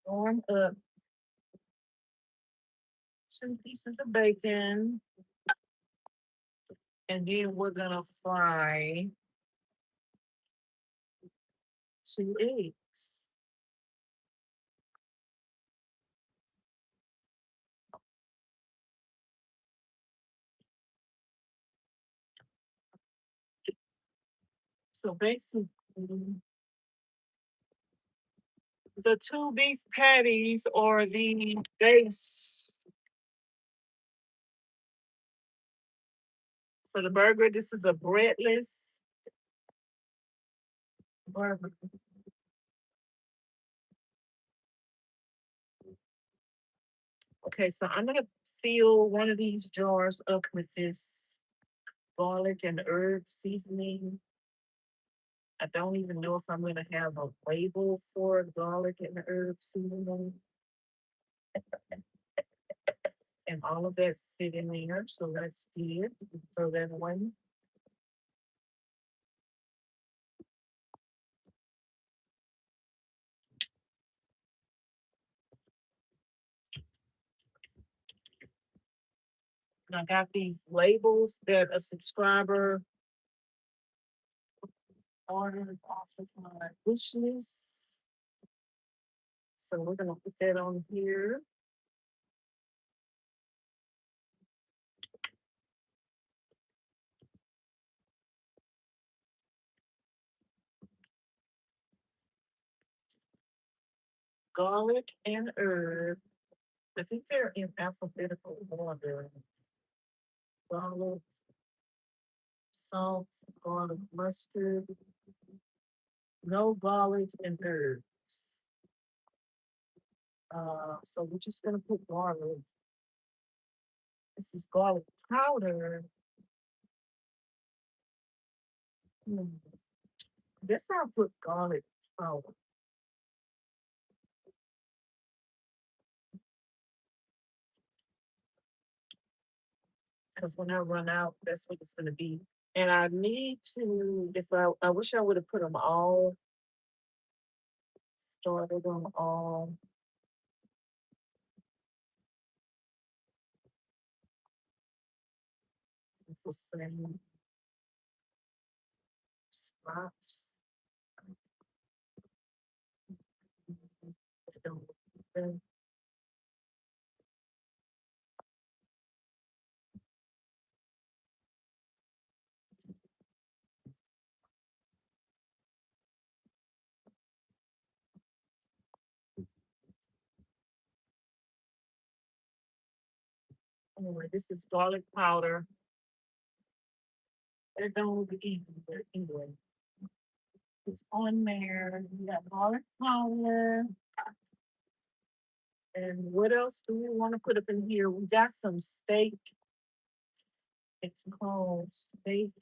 warm up 2 pieces of bacon, and then we're gonna fry 2 eggs. So basically, the 2 beef patties are the base for the burger. This is a breadless burger. Okay, so I'm gonna fill one of these jars up with this garlic and herb seasoning. I don't even know if I'm gonna have a label for garlic and herb seasoning and all of that fit in there. So that's good. Throw that away. And I got these labels that a subscriber ordered off of my wish list. So we're gonna put that on here. Garlic and herb. I think they're in alphabetical order. Garlic, salt, garlic mustard, no garlic and herbs. So we're just gonna put garlic. This is garlic powder. Hmm. Guess I'll put garlic powder because when I run out, that's what it's gonna be. And I need to, if I wish I would have put them all, started them all. It's the same spots. Anyway, this is garlic powder. They're don't be either. Anyway, it's on there. You got garlic powder. And what else do we want to put up in here? We got some steak. It's called steak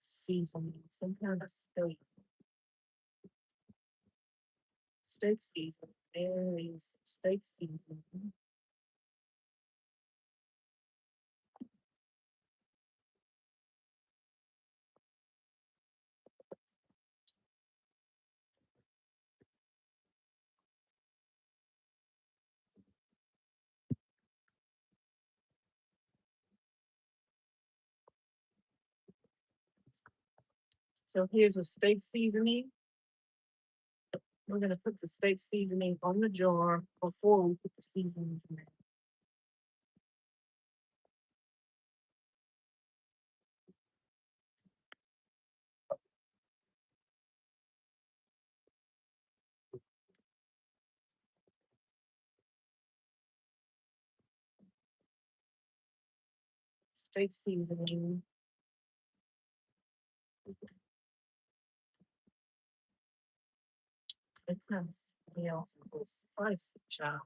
seasoning, some kind of steak. Steak seasoning. There is steak seasoning. So here's a steak seasoning. We're gonna put the steak seasoning on the jar before we put the seasonings in there. Steak seasoning. It kind of smells a little spicy, child.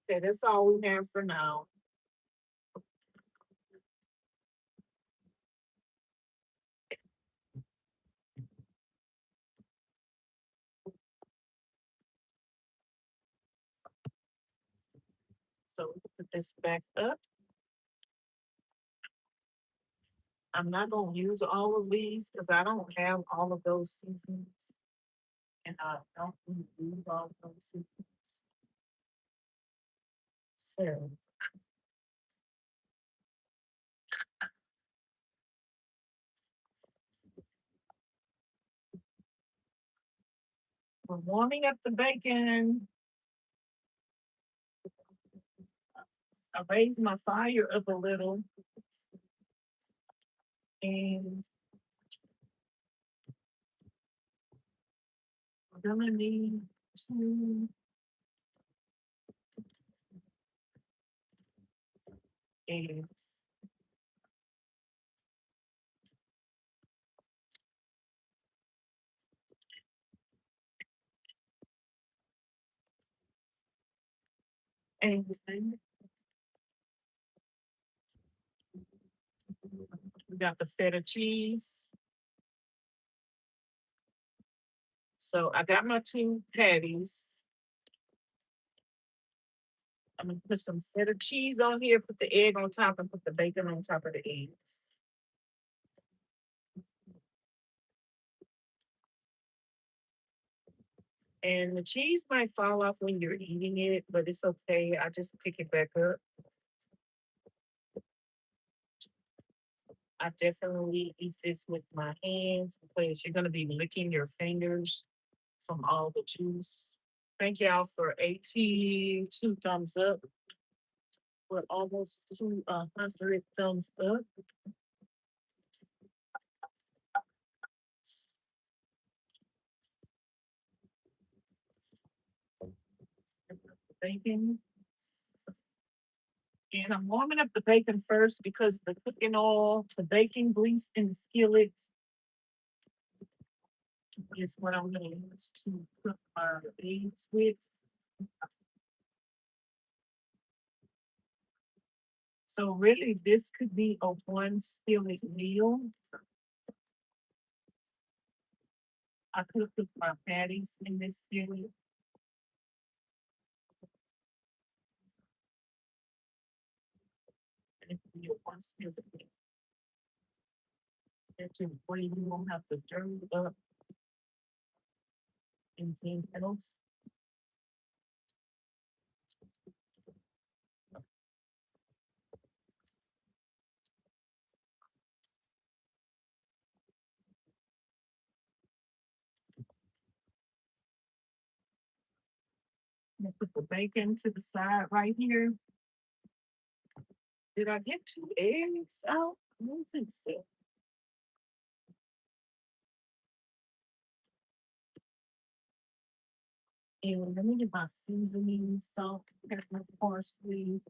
Okay, that's all we have for now. So we put this back up. I'm not gonna use all of these because I don't have all of those seasonings. And I don't really use all of those seasonings. So we're warming up the bacon. I raised my fire up a little. And we're gonna need 2 eggs. And we got the feta cheese. So I got my 2 patties. I'm gonna put some feta cheese on here, put the egg on top, and put the bacon on top of the eggs. And the cheese might fall off when you're eating it, but it's okay. I just pick it back up. I definitely eat this with my hands because you're gonna be licking your fingers from all the juice. Thank y'all for 82 thumbs up. We're almost to 100 thumbs up. Bacon. And I'm warming up the bacon first because the cooking oil, the baking grease in the skillet is what I'm gonna use to cook our eggs with. So really, this could be a 1 skillet meal. I could cook my patties in this skillet. And it could be a 1 skillet meal. That's your way you won't have to stir it up anything else. Put the bacon to the side right here. Did I get 2 eggs out? I don't think so. And let me get my seasoning, salt, pepper, parsley.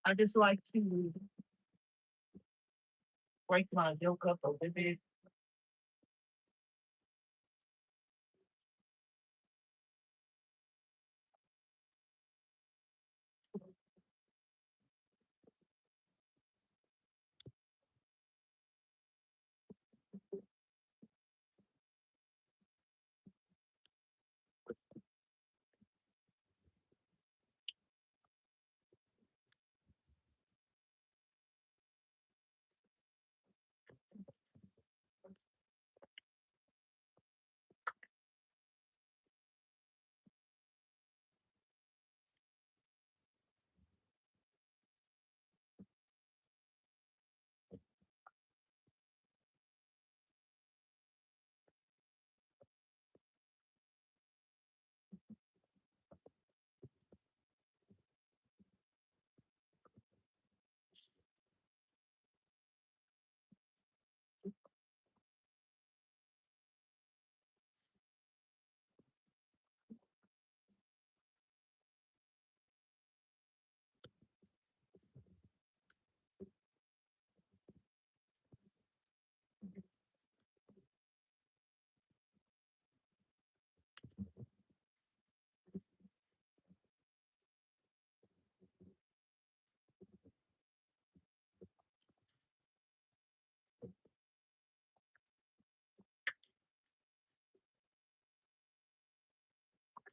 I just like to break my yolk up a little bit.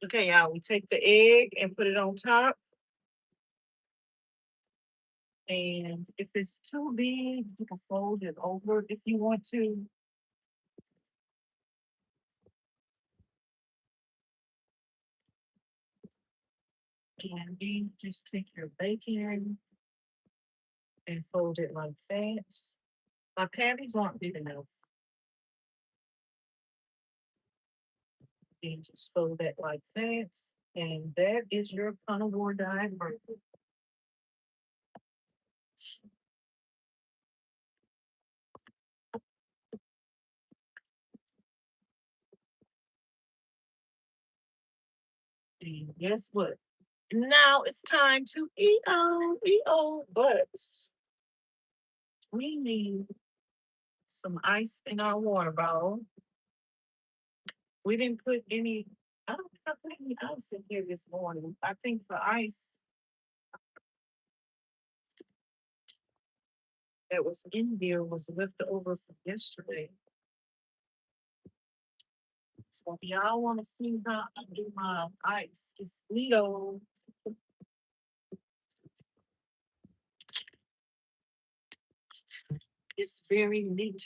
Okay, y'all, we take the egg and put it on top. And if it's too big, you can fold it over if you want to. And then just take your bacon and fold it like that. My patties aren't big enough. Then just fold that like that. And that is your carnivore diet burger. And guess what? Now it's time to eat on, but we need some ice in our water bottle. We didn't put any, I don't think I put any ice in here this morning. I think the ice that was in here was left over from yesterday. So if y'all want to see how I do my ice, it's Lido. It's very neat.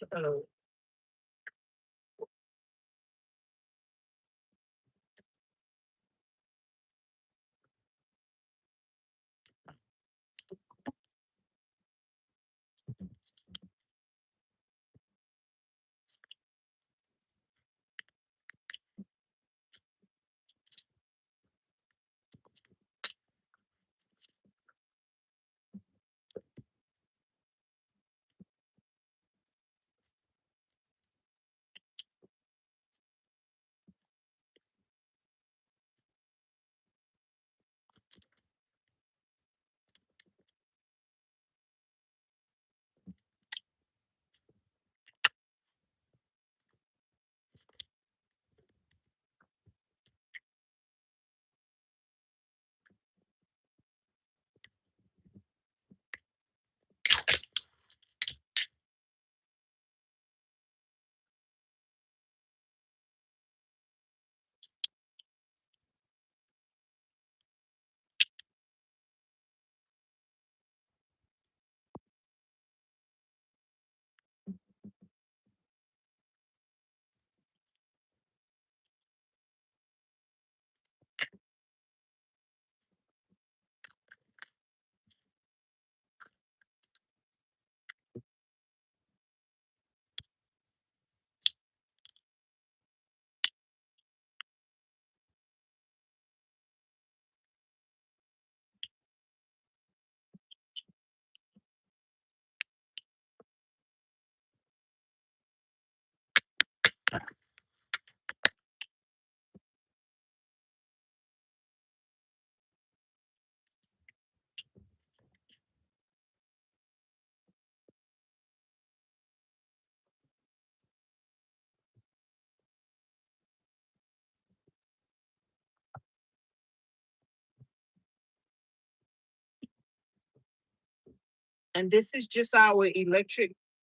And this is just our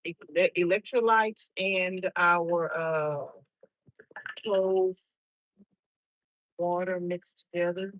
electrolytes and our clove water mixed together.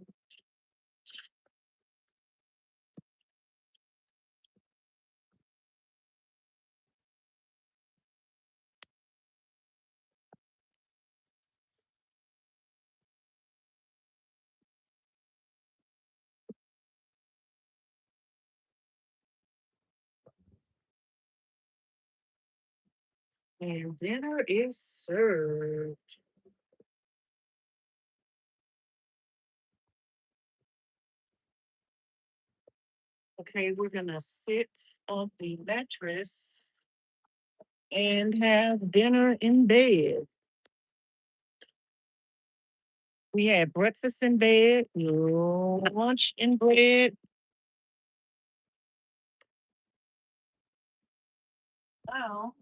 And dinner is served. Okay, we're gonna sit on the mattress and have dinner in bed. We had breakfast in bed, lunch in bed. Now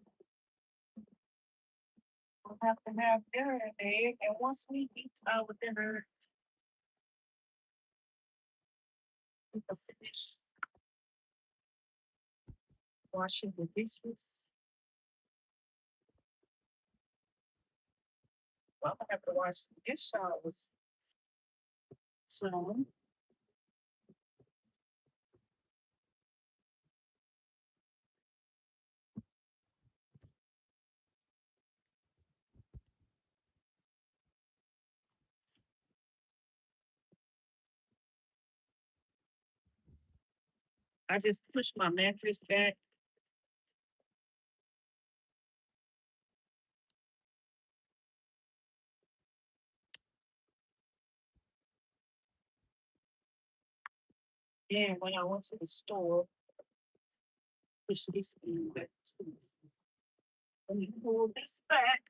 we'll have to have dinner in bed, and once we eat our dinner, we can finish washing the dishes. Well, I'm gonna have to wash the dish towels. So I just pushed my mattress back. And when I went to the store, push this in back too. Let me pull this back.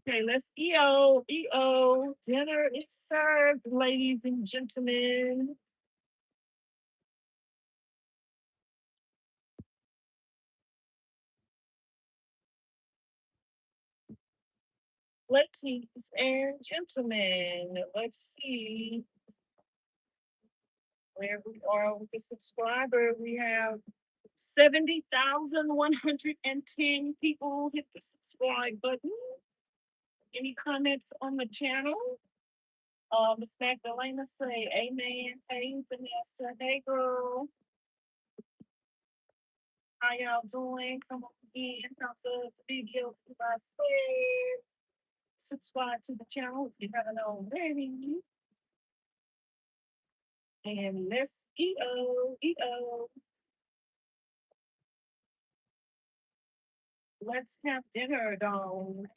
Okay, let's EO. Dinner is served, ladies and gentlemen. Ladies and gentlemen, let's see where we are with the subscriber. We have 70,110 people hit the subscribe button. Any comments on the channel? Ms Magdalena say amen. Hey, Vanessa. Hey, girl. How y'all doing? Come on in. Thumbs up the video if you guys swear. Subscribe to the channel if you haven't already. And let's EO. Let's have dinner, dong.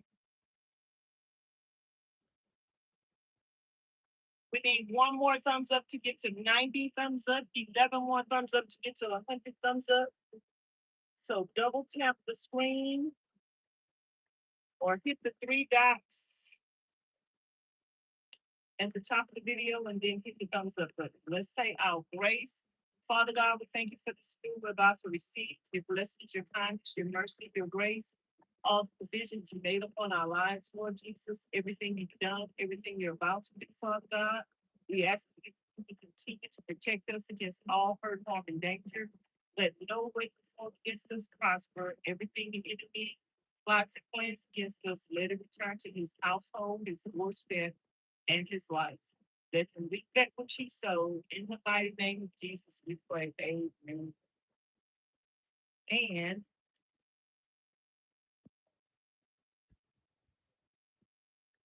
We need one more thumbs up to get to 90 thumbs up, 11 more thumbs up to get to 100 thumbs up. So double tap the screen or hit the three dots at the top of the video and then hit the thumbs up button. Let's say our grace. Father God, we thank you for the food we're about to receive. Your blessings, your kindness, your mercy, your grace, all the provisions you made upon our lives, Lord Jesus, everything you've done, everything you're about to do, Father God. We ask you to continue to protect us against all hurt, harm, and danger. Let no weapon formed against us prosper. Everything the enemy plots and plans against us, let it return to his household, his warfare, and his life. Let him reap that which he sowed. In the mighty name of Jesus, we pray. Amen. And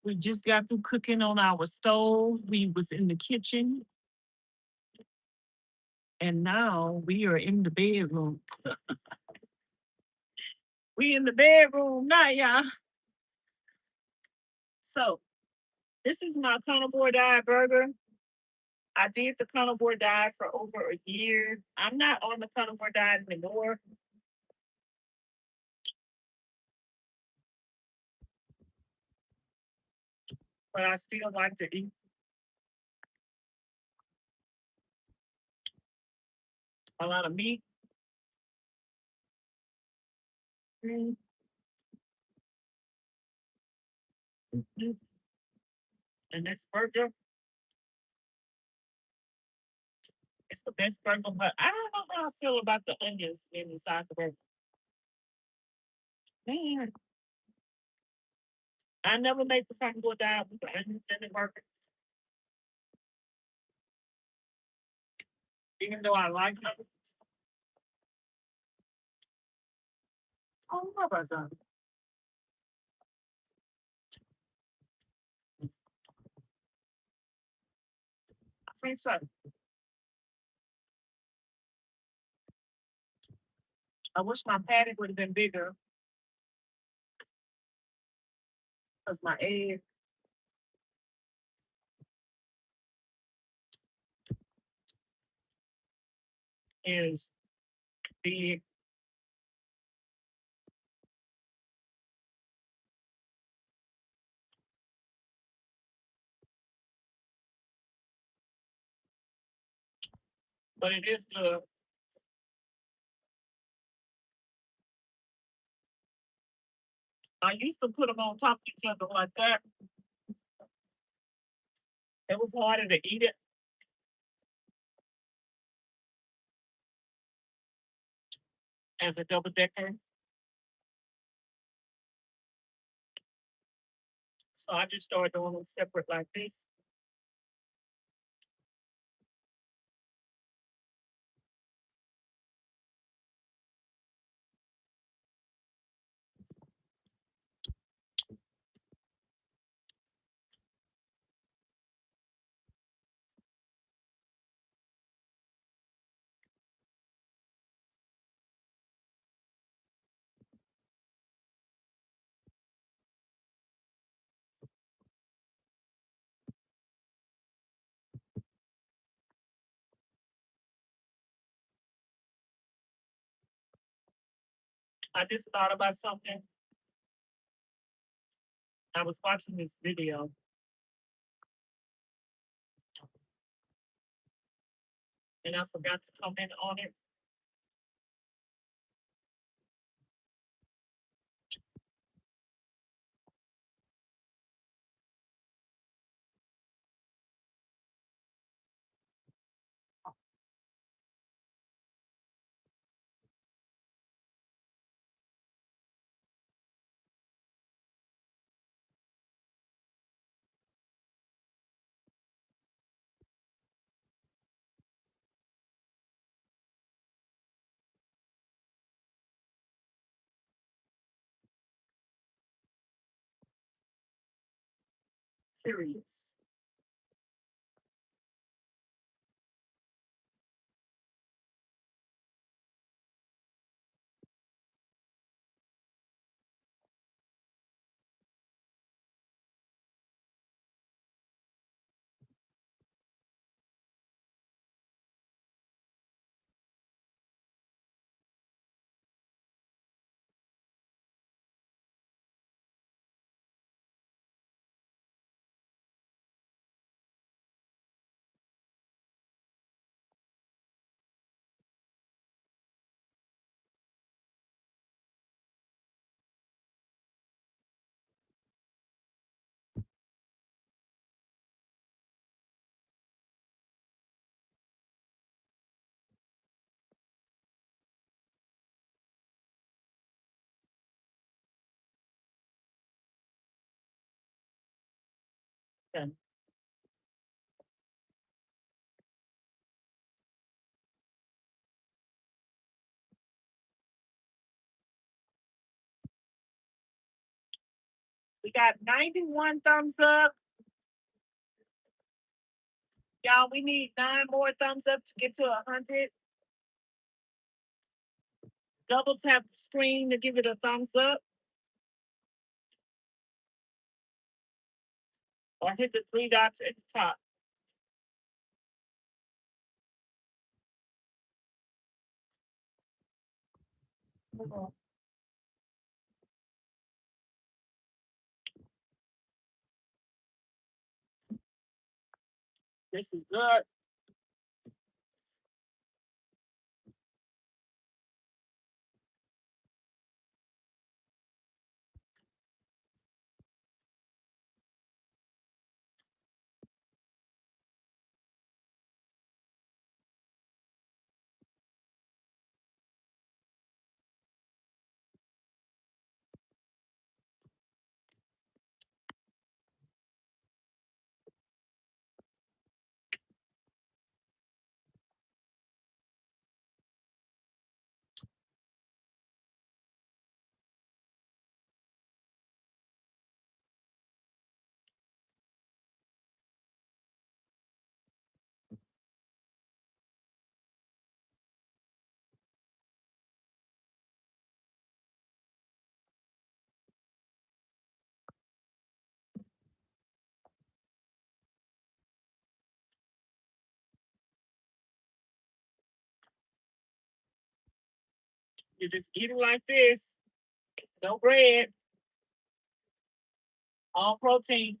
We just got through cooking on our stove. We was in the kitchen, and now we are in the bedroom. We in the bedroom now, y'all. So this is my carnivore diet burger. I did the carnivore diet for over a year. I'm not on the carnivore diet anymore. But I still like to eat a lot of meat. Mm, mm, And this burger, it's the best burger, but I don't know how I feel about the onions being inside the burger. Man, I never make the carnivore diet with the onions in the burger, even though I like them. I don't know about that. I think so. I wish my patty would have been bigger because my egg is big. But it is good. I used to put them on top of each other like that. It was harder to eat it as a double decker. So I just started doing them separate like this. I just thought about something. I was watching this video and I forgot to comment on it. Serious. Okay. We got 91 thumbs up. Y'all, we need 9 more thumbs up to get to 100. Double tap the screen to give it a thumbs up. Or hit the 3 dots at the top. This is good. You just eat it like this. No bread. All protein.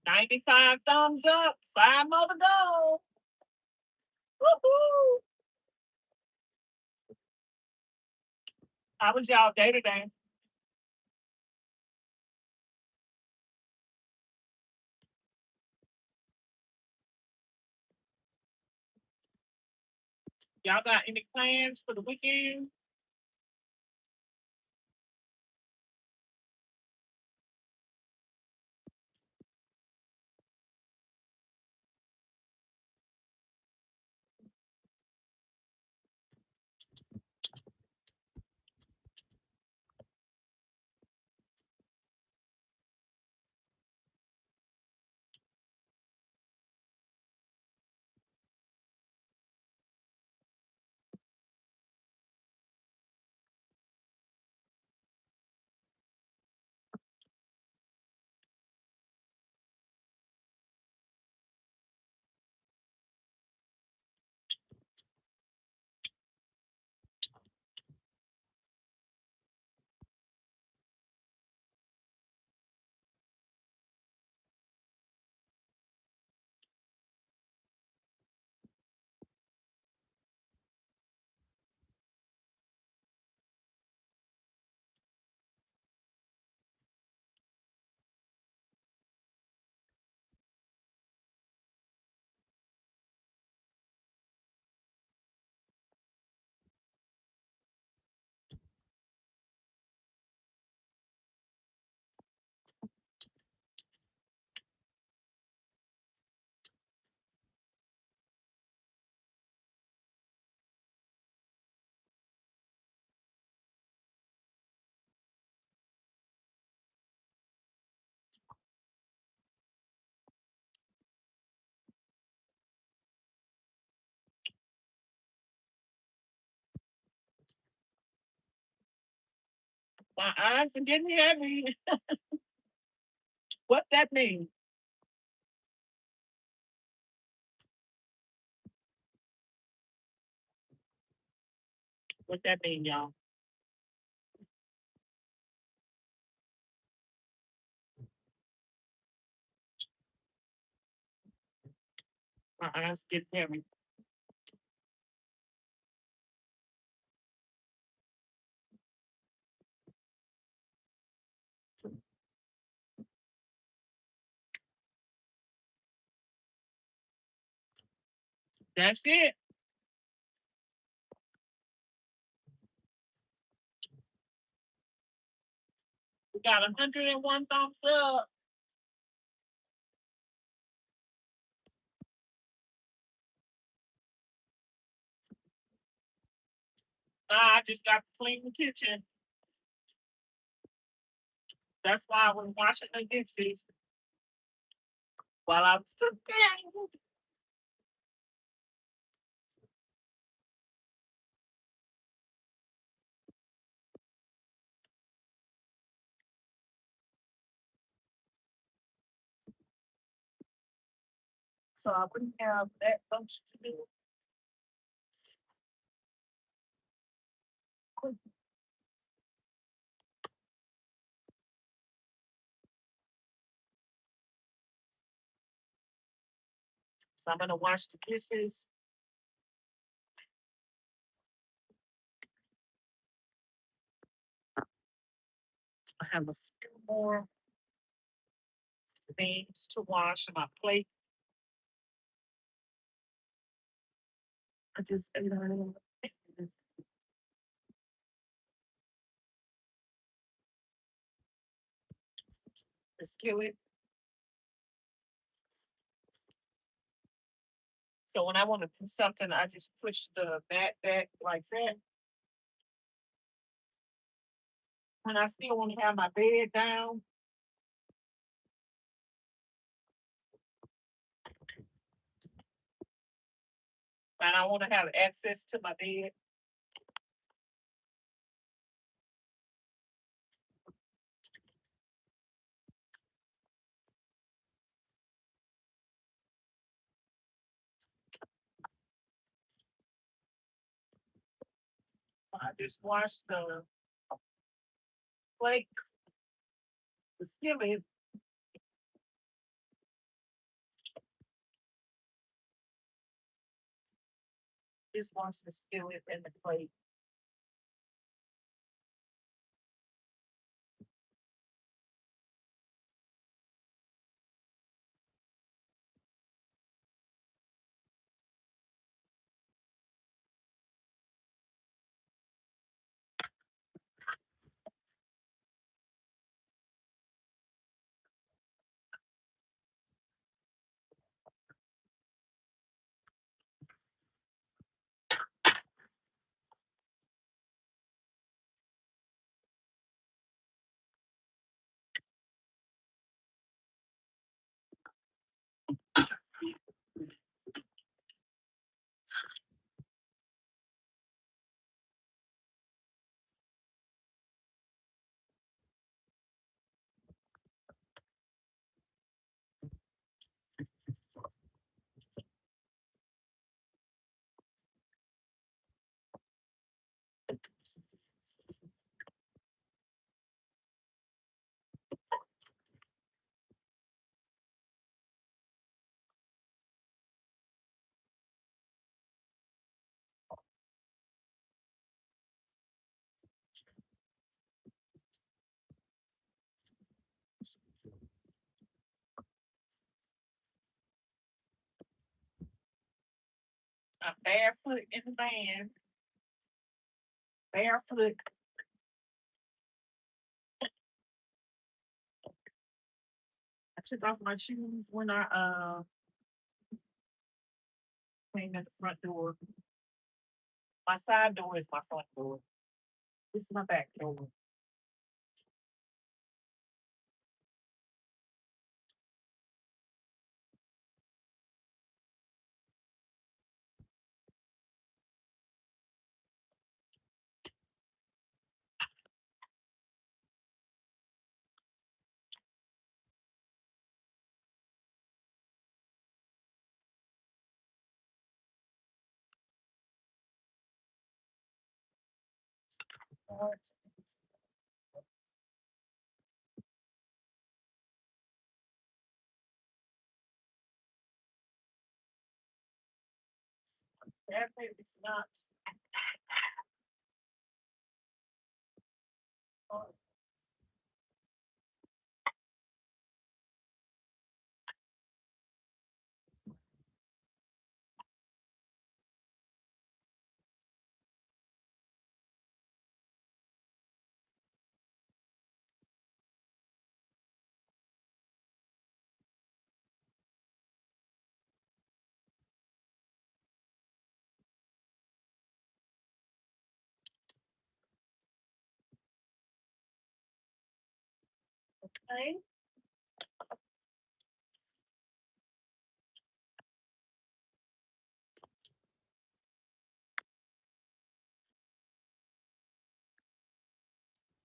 $95 thumbs up. 5 more to go. Woohoo! How was y'all day today? Y'all got any plans for the weekend? My eyes are getting heavy. What that mean? What that mean, y'all? My eyes get heavy. That's it. We got 101 thumbs up. I just got to clean the kitchen. That's why I was washing the dishes while I was cooking. So I wouldn't have that much to do. So I'm gonna wash the dishes. I have a few more things to wash on my plate. I just ate on the skillet. So when I want to do something, I just push the mat back like that. When I still want to have my bed down, and I want to have access to my bed, I just wash the plate, the skillet. Just wash the skillet and the plate. I'm barefoot in the van, barefoot. I took off my shoes when I came in the front door. My side door is my front door. This is my back door. It's not. Okay.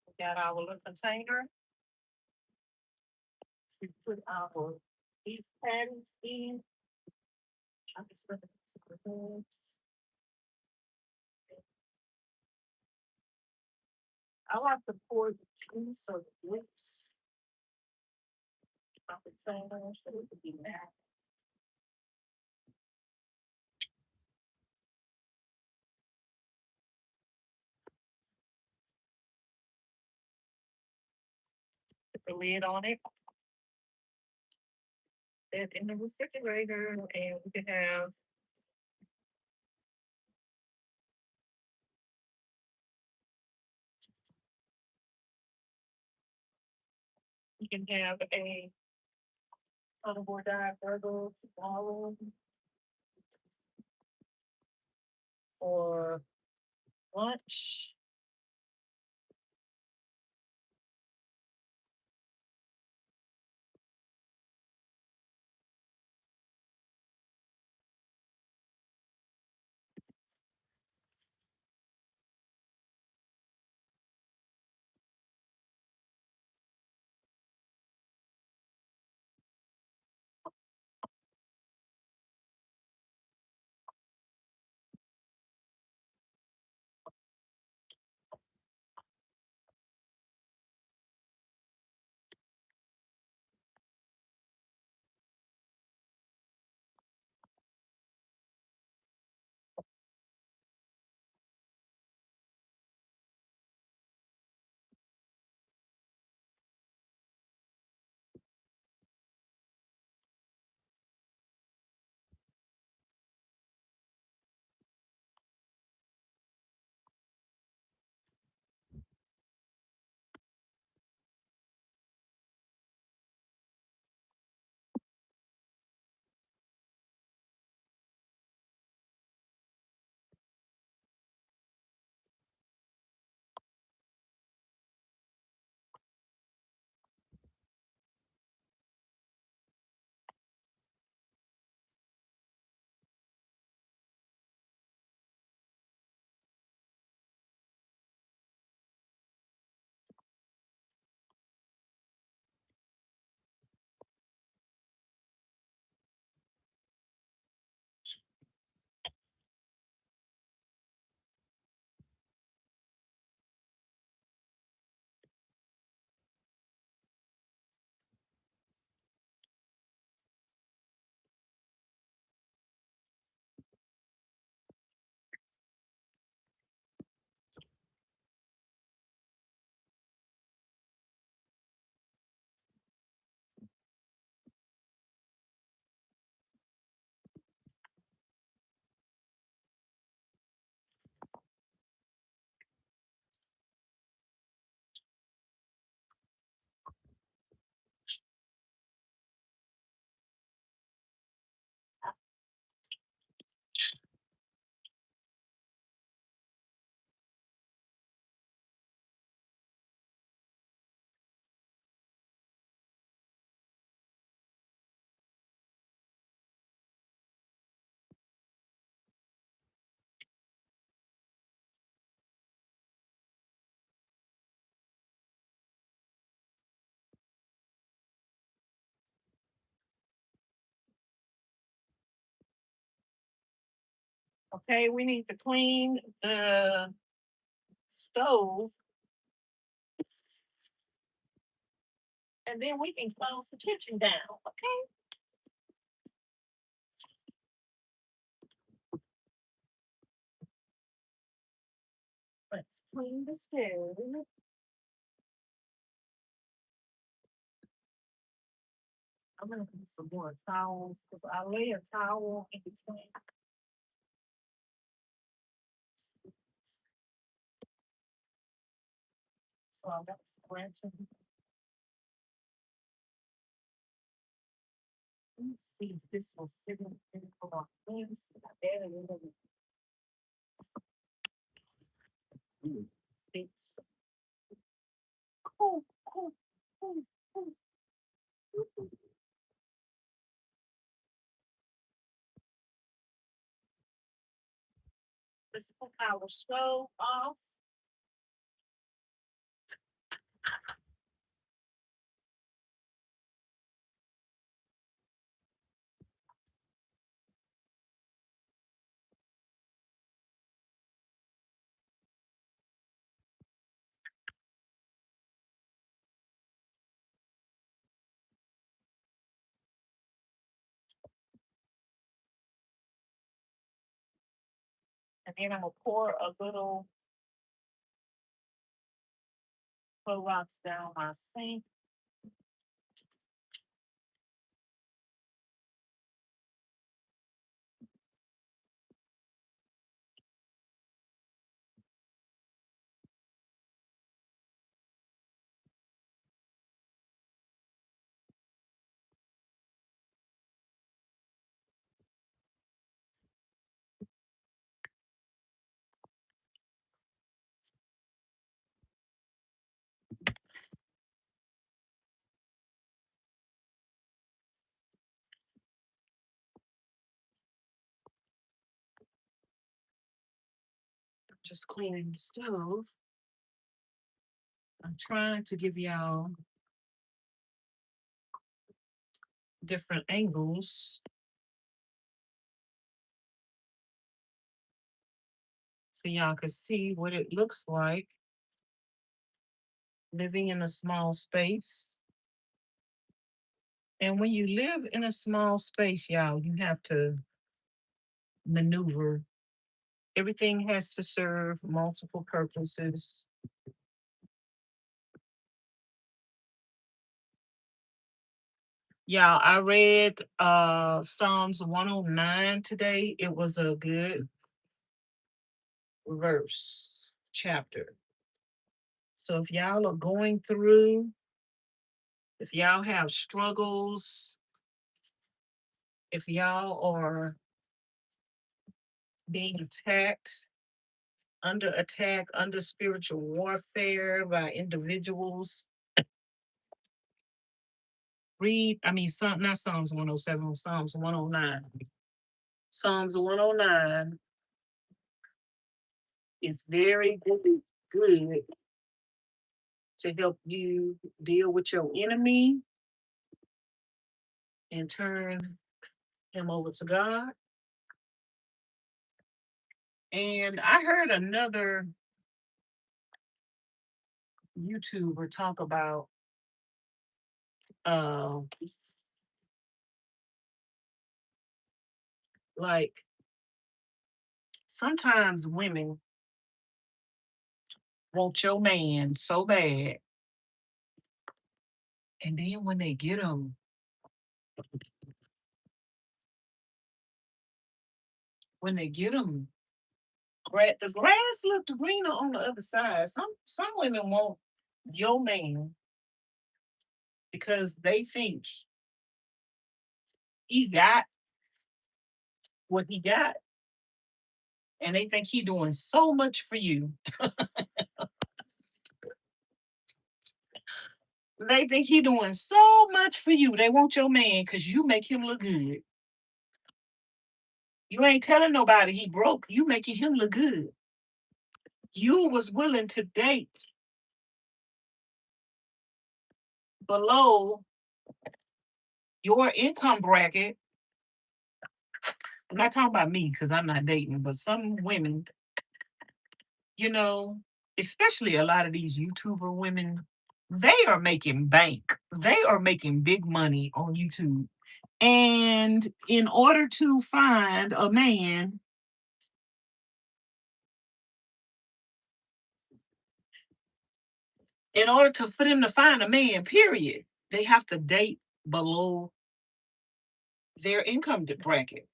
We got our little container. We put our these patties in. I'm just gonna put some herbs. I like to pour the juice or the juice out the container so it can be mad. Put the lid on it. It in the refrigerator, and we can have a carnivore diet burger tomorrow for lunch. Okay, we need to clean the stove, and then we can close the kitchen down. Okay. Let's clean the stove. I'm gonna put some more towels because I lay a towel in between. So I'm not scratching. Let me see if this will fit in. Hold on. Let me see. I bet it will. It's cool, cool, cool, cool. Let's put our stove off. And then I'm gonna pour a little Clorox down my sink. Just cleaning the stove. I'm trying to give y'all different angles so y'all can see what it looks like living in a small space. And when you live in a small space, y'all, you have to maneuver. Everything has to serve multiple purposes. Yeah, I read Psalms 109 today. It was a good verse chapter. So if y'all are going through, if y'all have struggles, if y'all are being attacked, under attack, under spiritual warfare by individuals, read, not Psalms 107, Psalms 109. Psalms 109 is very good to help you deal with your enemy and turn him over to God. And I heard another YouTuber talk about uh like sometimes women want your man so bad, and then when they get him, when they get him, the grass looked greener on the other side. Some women want your man because they think he got what he got, and they think he doing so much for you. They think he doing so much for you. They want your man because you make him look good. You ain't telling nobody he broke. You making him look good. You was willing to date below your income bracket. I'm not talking about me because I'm not dating, but some women, you know, especially a lot of these YouTuber women, they are making bank. They are making big money on YouTube. And in order to find a man, in order to for them to find a man, period, they have to date below their income bracket.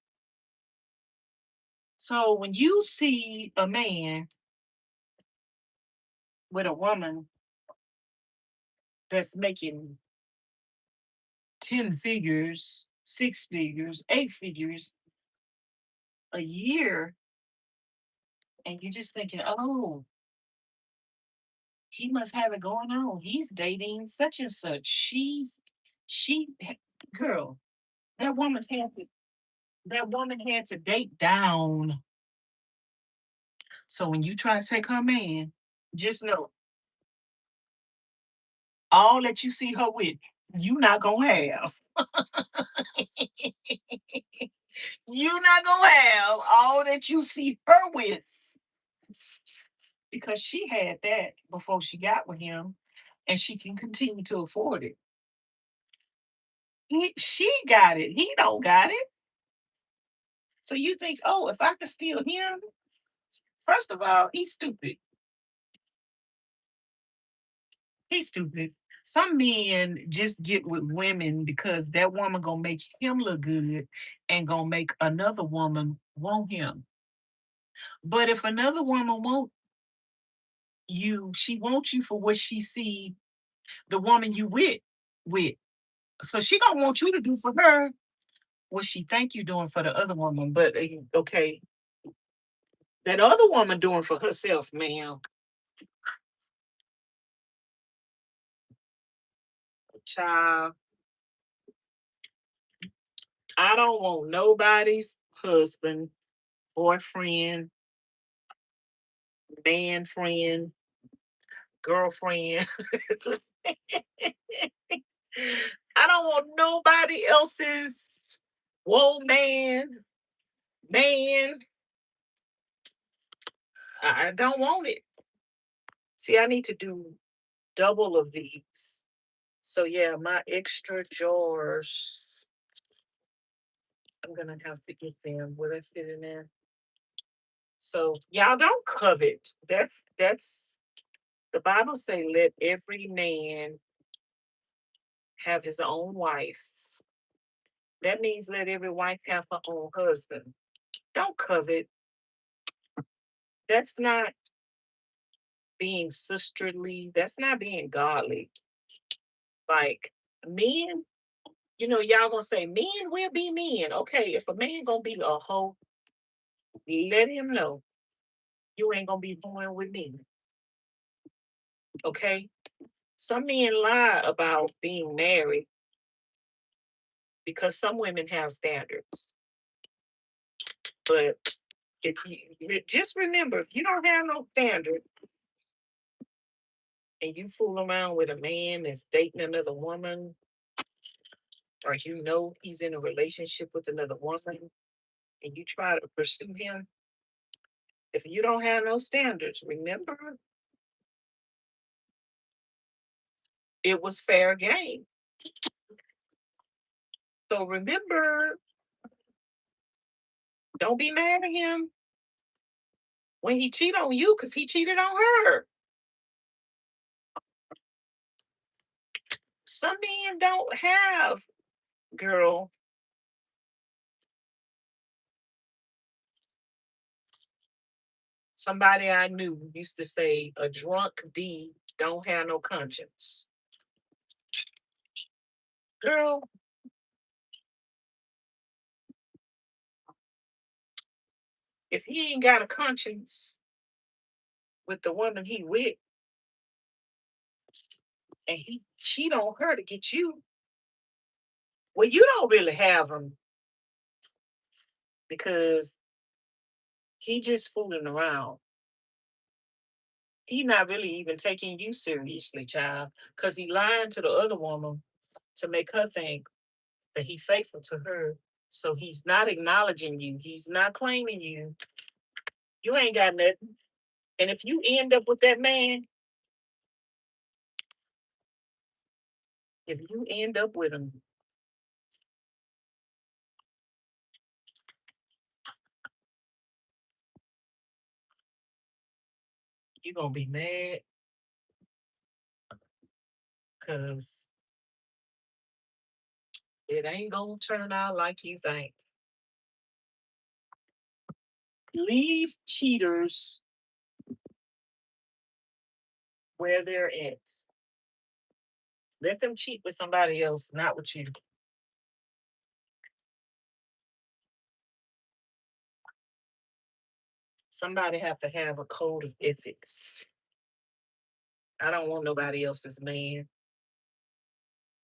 So when you see a man with a woman that's making 10 figures, 6 figures, 8 figures a year, and you're just thinking, oh, he must have it going on. He's dating such and such. She, girl, that woman had to, that woman had to date down. So when you try to take her man, just know all that you see her with, you not gonna have. You not gonna have all that you see her with because she had that before she got with him, and she can continue to afford it. She got it. He don't got it. So you think, oh, if I could steal him, first of all, he's stupid. He's stupid. Some men just get with women because that woman gonna make him look good and gonna make another woman want him. But if another woman want you, she wants you for what she see the woman you with. So she gonna want you to do for her what she think you doing for the other woman. But okay, that other woman doing for herself, ma'am. Child, I don't want nobody's husband, boyfriend, man friend, girlfriend. I don't want nobody else's woman, man. I don't want it. See, I need to do double of these. So yeah, my extra jars. I'm gonna have to get them. Will I fit in there? So y'all don't covet. That's the Bible say let every man have his own wife. That means let every wife have her own husband. Don't covet. That's not being sisterly. That's not being godly. Like men, y'all gonna say men will be men. Okay, if a man gonna be a hoe, let him know you ain't gonna be born with me. Okay. Some men lie about being married because some women have standards. But if just remember, if you don't have no standard and you fool around with a man that's dating another woman, or he's in a relationship with another woman, and you try to pursue him, if you don't have no standards, remember it was fair game. So remember, don't be mad at him when he cheat on you because he cheated on her. Some men don't have, girl. Somebody I knew used to say, a drunk D don't have no conscience. Girl, if he ain't got a conscience with the woman he with, and he cheat on her to get you, well, you don't really have him because he just fooling around. He not really even taking you seriously, child, because he lying to the other woman to make her think that he faithful to her. So he's not acknowledging you. He's not claiming you. You ain't got nothing. And if you end up with that man, if you end up with him, you're gonna be mad because it ain't gonna turn out like you think. Leave cheaters where they're at. Let them cheat with somebody else, not with you. Somebody have to have a code of ethics. I don't want nobody else's man,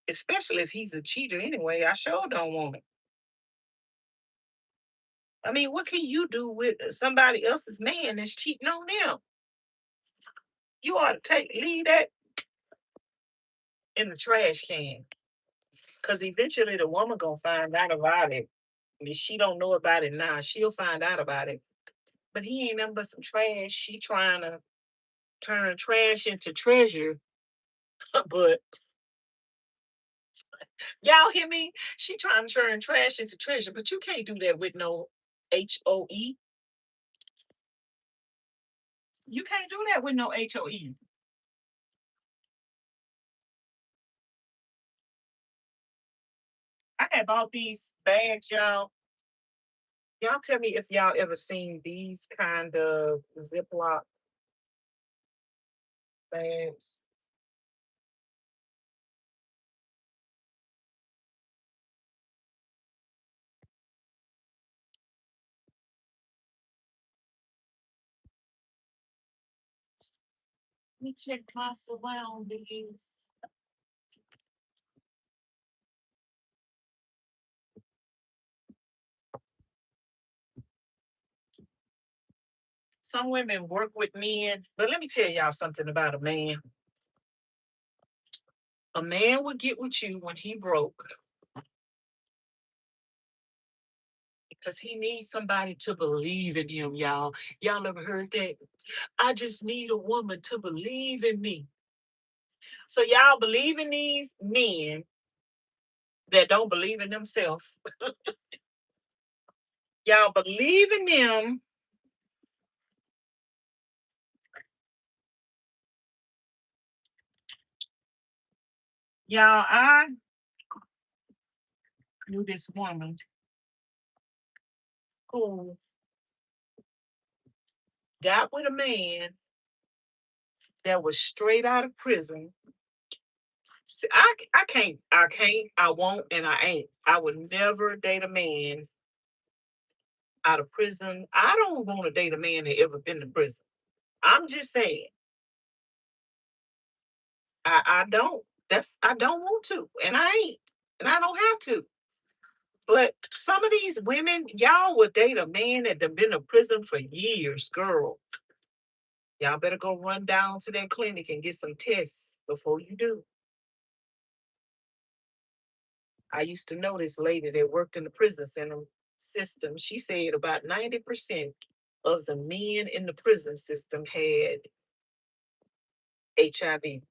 especially if he's a cheater anyway. I sure don't want it. I mean, what can you do with somebody else's man that's cheating on them? You ought to leave that in the trash can, because eventually the woman gonna find out about it. I mean, she don't know about it now. She'll find out about it. But he ain't nothing but some trash. She trying to turn trash into treasure. But y'all hear me? She trying to turn trash into treasure, but you can't do that with no HOE. You can't do that with no HOE. I have bought these bags, y'all. Y'all tell me if y'all ever seen these kind of Ziploc bags. Let me check my surroundings. Some women work with men, but let me tell y'all something about a man. A man would get with you when he broke because he needs somebody to believe in him, y'all. Y'all ever heard that? I just need a woman to believe in me. So y'all believe in these men that don't believe in themselves. Y'all believe in them. Y'all, I knew this woman who got with a man that was straight out of prison. See, I won't, and I ain't. I would never date a man out of prison. I don't want to date a man that ever been to prison. I'm just saying, I don't. I don't want to, and I ain't, and I don't have to. But some of these women, y'all would date a man that done been to prison for years, girl. Y'all better go run down to that clinic and get some tests before you do. I used to know this lady that worked in the prison center system. She said about 90% of the men in the prison system had HIV.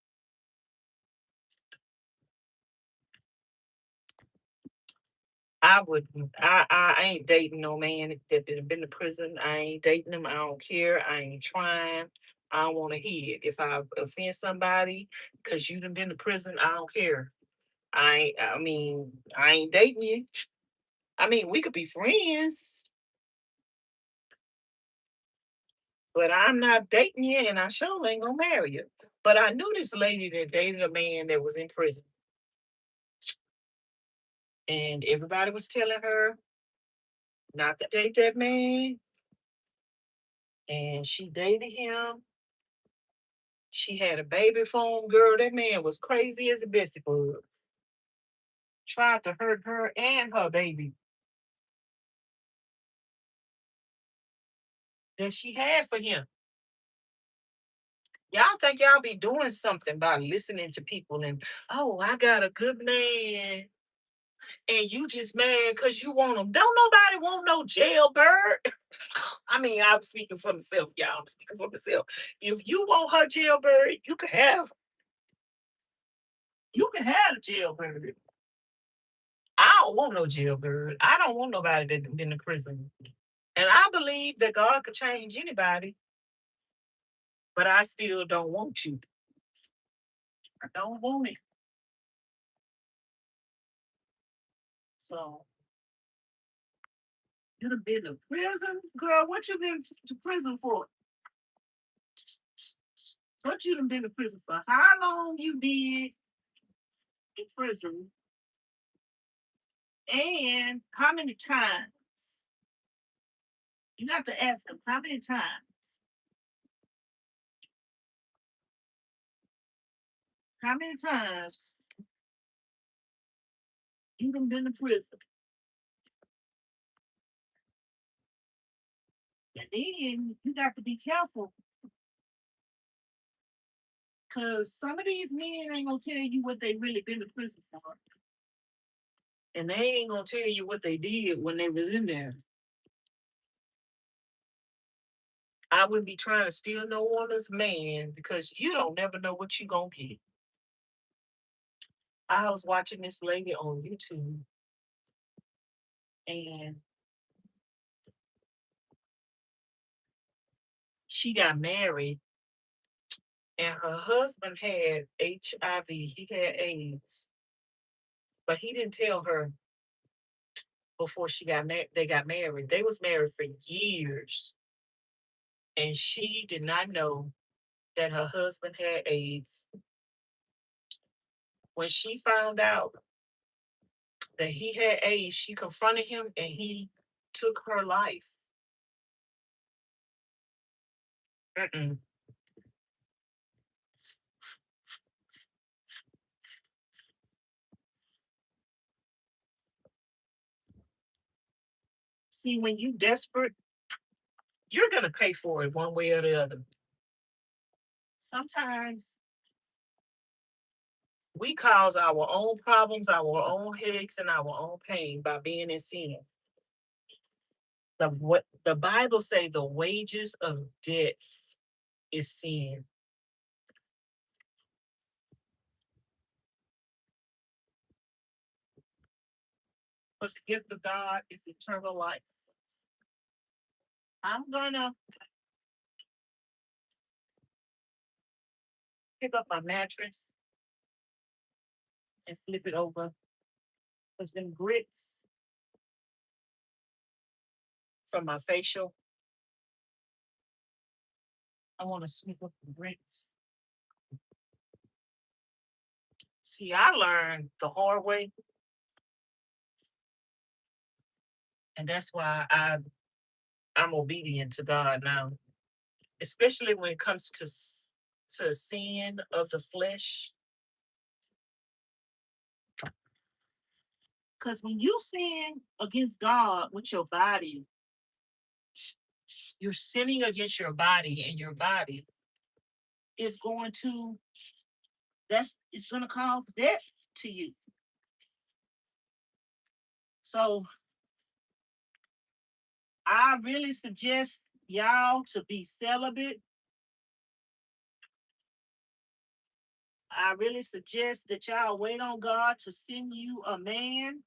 I would I ain't dating no man that done been to prison. I ain't dating him. I don't care. I ain't trying. I don't want to hear it. If I offend somebody because you done been to prison, I don't care. I mean, I ain't dating you. I mean, we could be friends, but I'm not dating you and I sure ain't gonna marry you. But I knew this lady that dated a man that was in prison. And everybody was telling her not to date that man. And she dated him. She had a baby phone, girl. That man was crazy as a Bessie bug. Tried to hurt her and her baby that she had for him. Y'all think y'all be doing something by listening to people and, oh, I got a good man. and you just mad because you want them. Don't nobody want no jailbird. I mean, I'm speaking for myself, y'all. I'm speaking for myself. If you want her jailbird, you can have a jailbird. I don't want no jailbird. I don't want nobody that been in prison. And I believe that God could change anybody, but I still don't want you. I don't want it. So you done been to prison, girl. What you been to prison for? What you done been to prison for? How long you been in prison? And how many times? You got to ask them how many times. How many times you done been to prison? And then you got to be careful because some of these men ain't gonna tell you what they really been to prison for. And they ain't gonna tell you what they did when they was in there. I wouldn't be trying to steal no woman's man because you don't never know what you gonna get. I was watching this lady on YouTube and she got married and her husband had HIV. He had AIDS, but he didn't tell her before they got married. They was married for years, and she did not know that her husband had AIDS. When she found out that he had AIDS, she confronted him, and he took her life. Mm-mm. See, when you desperate, you're gonna pay for it one way or the other. Sometimes we cause our own problems, our own headaches, and our own pain by being in sin. What the Bible say, the wages of death is sin. But the gift of God is eternal life. I'm gonna pick up my mattress and flip it over. Because them grits from my facial, I want to sweep up the grits. See, I learned the hard way, and that's why I'm obedient to God now, especially when it comes to sin of the flesh. Because when you sin against God with your body, you're sinning against your body, and your body is going to it's going to cause death to you. So I really suggest y'all to be celibate. I really suggest that y'all wait on God to send you a man.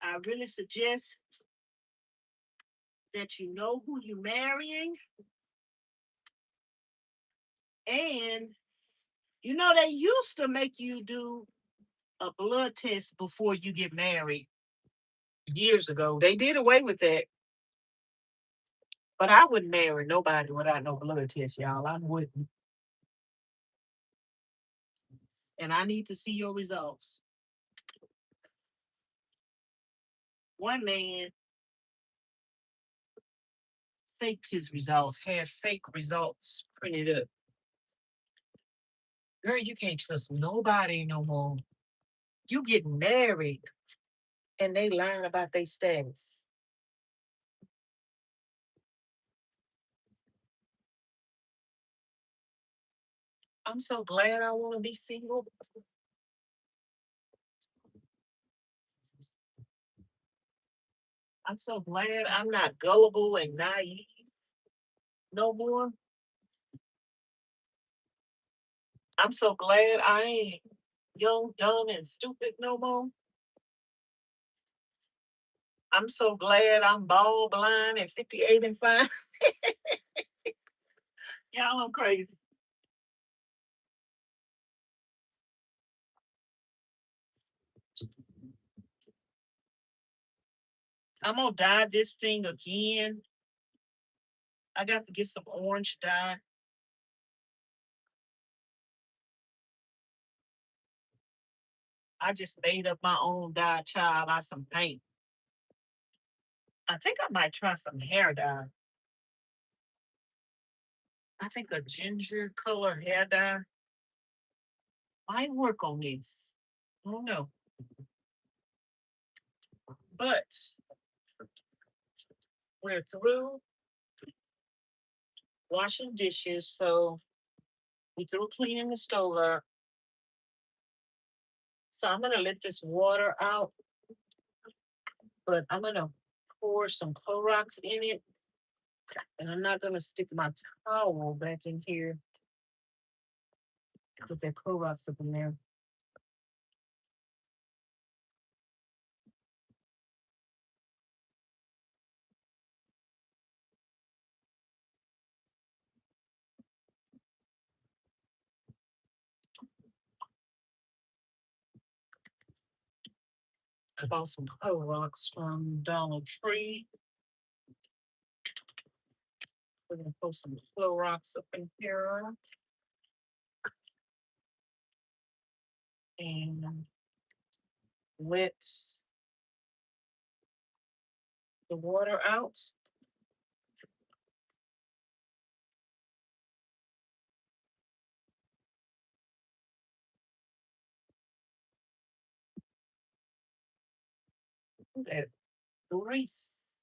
I really suggest that you know who you're marrying. And you know, they used to make you do a blood test before you get married years ago. They did away with that. But I wouldn't marry nobody without no blood test, y'all. I wouldn't. And I need to see your results. One man faked his results, had fake results printed up. Girl, you can't trust nobody no more. You get married and they lying about their status. I'm so glad I want to be single. I'm so glad I'm not gullible and naive no more. I'm so glad I ain't young, dumb, and stupid no more. I'm so glad I'm bald, blind, and 58 and fine. Y'all, I'm crazy. I'm gonna dye this thing again. I got to get some orange dye. I just made up my own dye, child, out some paint. I think I might try some hair dye. I think a ginger color hair dye might work on this. I don't know. But we're through washing dishes, so we through cleaning the stove up. So I'm gonna let this water out, but I'm gonna pour some Clorox in it, and I'm not gonna stick my towel back in here with that Clorox up in there. I bought some Clorox from Dollar Tree. We're gonna put some Clorox up in here and let the water out. That grease.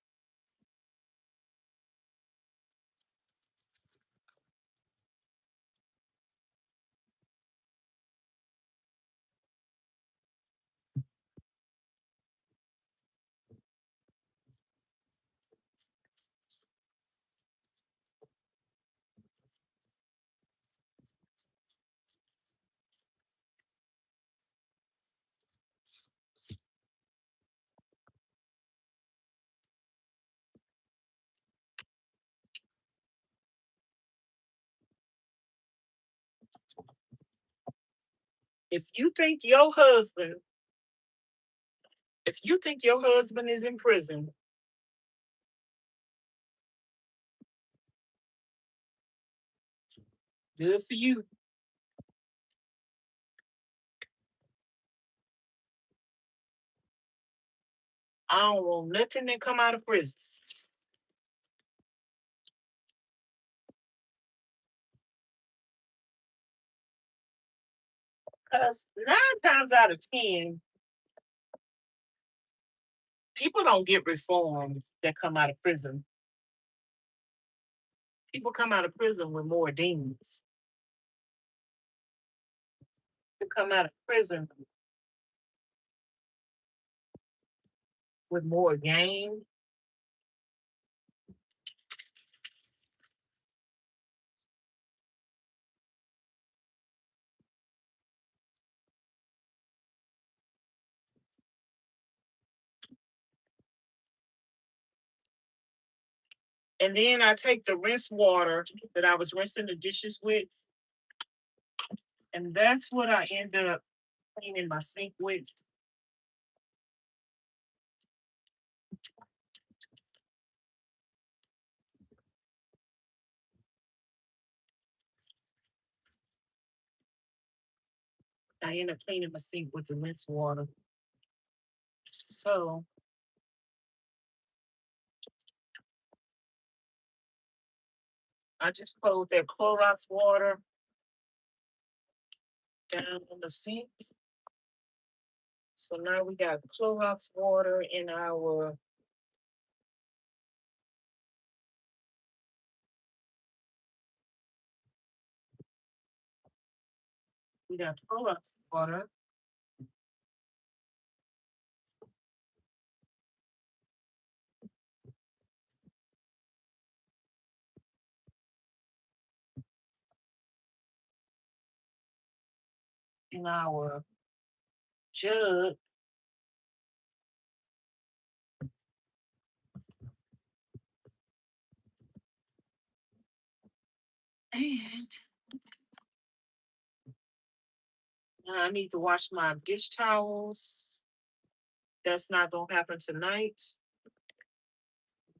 If you think your husband, if you think your husband is in prison, good for you. I don't want nothing that come out of prison. Because 9 times out of 10, people don't get reformed that come out of prison. People come out of prison with more demons. They come out of prison with more game. And then I take the rinse water that I was rinsing the dishes with, and that's what I end up cleaning my sink with. I end up cleaning my sink with the rinse water. So I just poured that Clorox water down on the sink. So now we got Clorox water in our We got to pull up some water in our jug. And now I need to wash my dish towels. That's not going to happen tonight.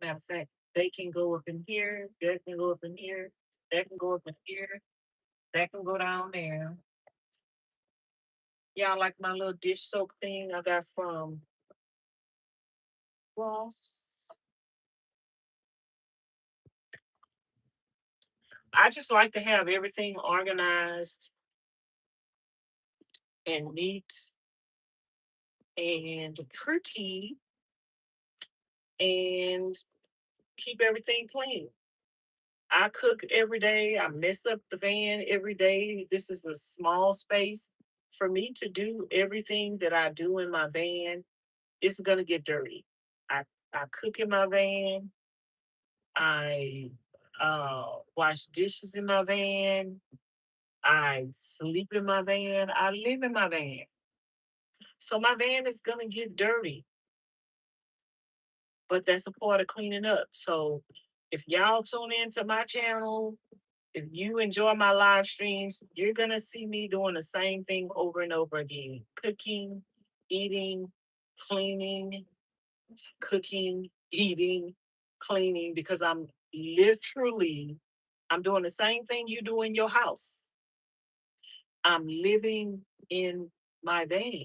Matter of fact, they can go up in here. That can go up in here. That can go up in here. That can go down there. Y'all like my little dish soap thing I got from Ross? I just like to have everything organized and neat and pretty and keep everything clean. I cook every day. I mess up the van every day. This is a small space. For me to do everything that I do in my van, it's gonna get dirty. I I cook in my van. I wash dishes in my van. I sleep in my van. I live in my van. So my van is gonna get dirty, but that's a part of cleaning up. So if y'all tune into my channel, if you enjoy my live streams, you're gonna see me doing the same thing over and over again. Cooking, eating, cleaning, cooking, eating, cleaning, because I'm doing the same thing you do in your house. I'm living in my van.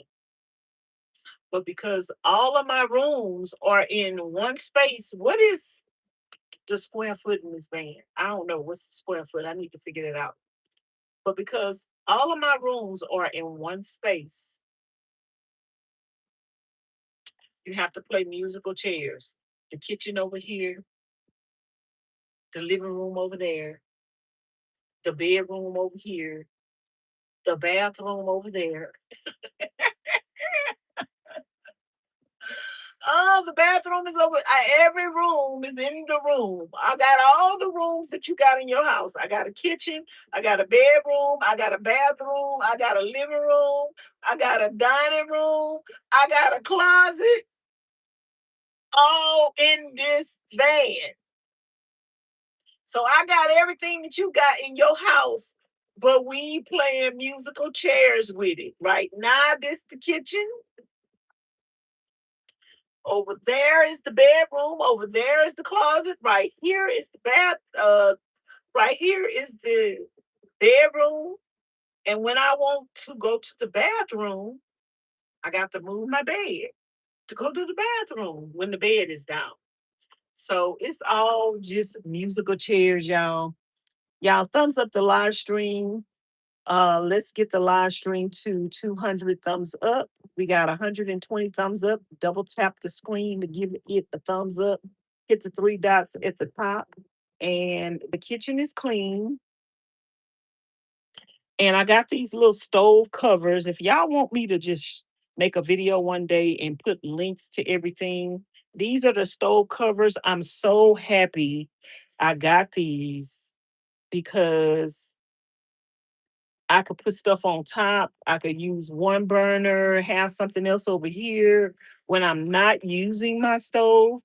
But because all of my rooms are in one space, what is the square foot in this van? I don't know. What's the square foot? I need to figure it out. But because all of my rooms are in one space, you have to play musical chairs. The kitchen over here, the living room over there, the bedroom over here, the bathroom over there. Oh, the bathroom is over. Every room is in the room. I got all the rooms that you got in your house. I got a kitchen. I got a bedroom. I got a bathroom. I got a living room. I got a dining room. I got a closet. All in this van. So I got everything that you got in your house, but we playing musical chairs with it. Right now, this the kitchen. Over there is the bedroom. Over there is the closet. Right here is the bath. Right here is the bedroom. And when I want to go to the bathroom, I got to move my bed to go to the bathroom when the bed is down. So it's all just musical chairs, y'all. Y'all, thumbs up the live stream. Let's get the live stream to 200 thumbs up. We got 120 thumbs up. Double tap the screen to give it a thumbs up. Hit the three dots at the top. And the kitchen is clean. And I got these little stove covers. If y'all want me to just make a video one day and put links to everything, these are the stove covers. I'm so happy I got these because I could put stuff on top. I could use one burner, have something else over here. When I'm not using my stove,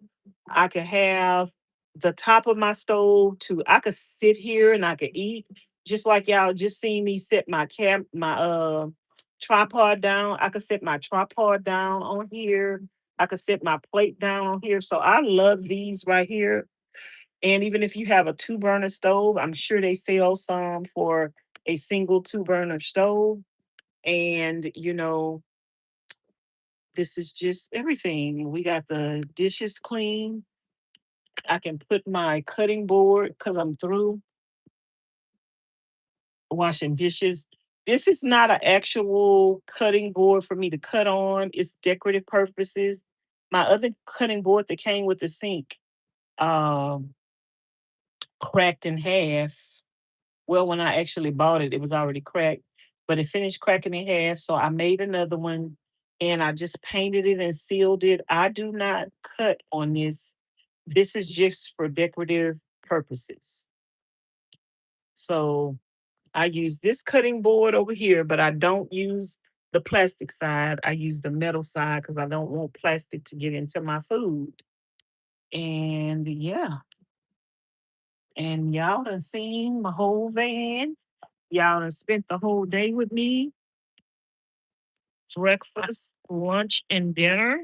I could have the top of my stove to I could sit here and I could eat. Just like y'all just seen me set my tripod down. I could set my tripod down on here. I could set my plate down on here. So I love these right here. And even if you have a two burner stove, I'm sure they sell some for a single two burner stove. And, this is just everything. We got the dishes clean. I can put my cutting board because I'm through washing dishes. This is not an actual cutting board for me to cut on, it's decorative purposes. My other cutting board that came with the sink um, cracked in half. Well, when I actually bought it, it was already cracked. but it finished cracking in half. So I made another one and I just painted it and sealed it. I do not cut on this. This is just for decorative purposes. So I use this cutting board over here, but I don't use the plastic side. I use the metal side because I don't want plastic to get into my food. And yeah, and y'all done seen my whole van. Y'all done spent the whole day with me. Breakfast, lunch, and dinner.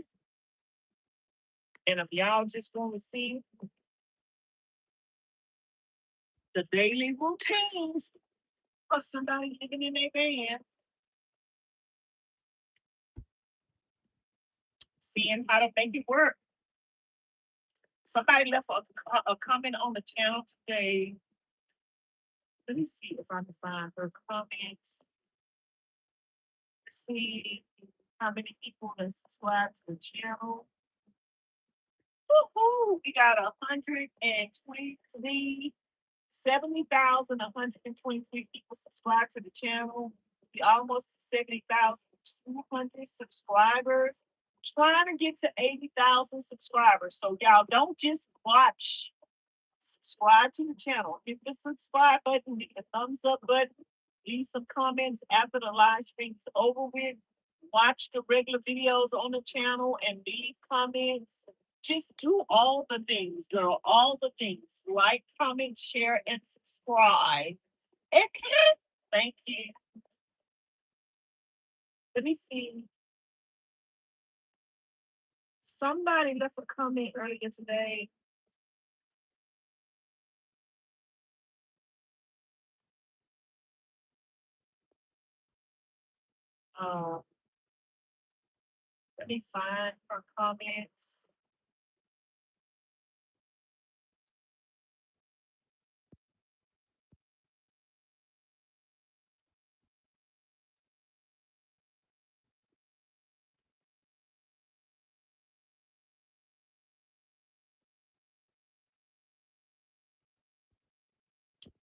And if y'all just want to see the daily routines of somebody living in their van, seeing how to make it work. Somebody left a comment on the channel today. Let me see if I can find her comment. Let's see how many people that subscribe to the channel. Woohoo! We got 123, 70,123 people subscribe to the channel. We almost 70,200 subscribers. Trying to get to 80,000 subscribers. So y'all don't just watch. Subscribe to the channel. Hit the subscribe button, hit the thumbs up button, leave some comments after the live stream is over with. Watch the regular videos on the channel and leave comments. Just do all the things, girl. All the things. Like, comment, share, and subscribe. Okay. Thank you. Let me see. Somebody left a comment earlier today. Uh, Let me find her comments.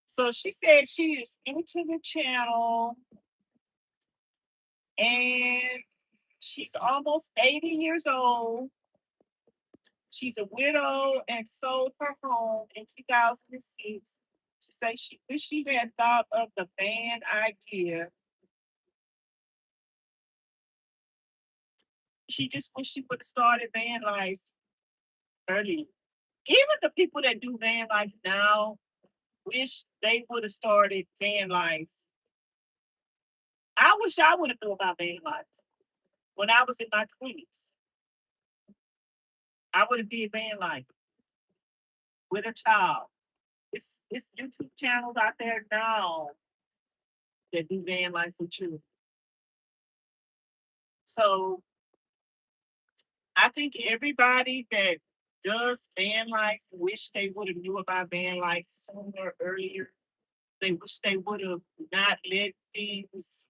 So she said she is new to the channel and she's almost 80 years old. She's a widow and sold her home in 2006. She says she wish she had thought of the van idea. She just wish she would have started van life early. Even the people that do van life now wish they would have started van life. I wish I would have known about van life when I was in my 20s. I would have did van life with a child. It's YouTube channels out there now that do van life for children. So I think everybody that does van life wish they would have knew about van life sooner, earlier. They wish they would have not let things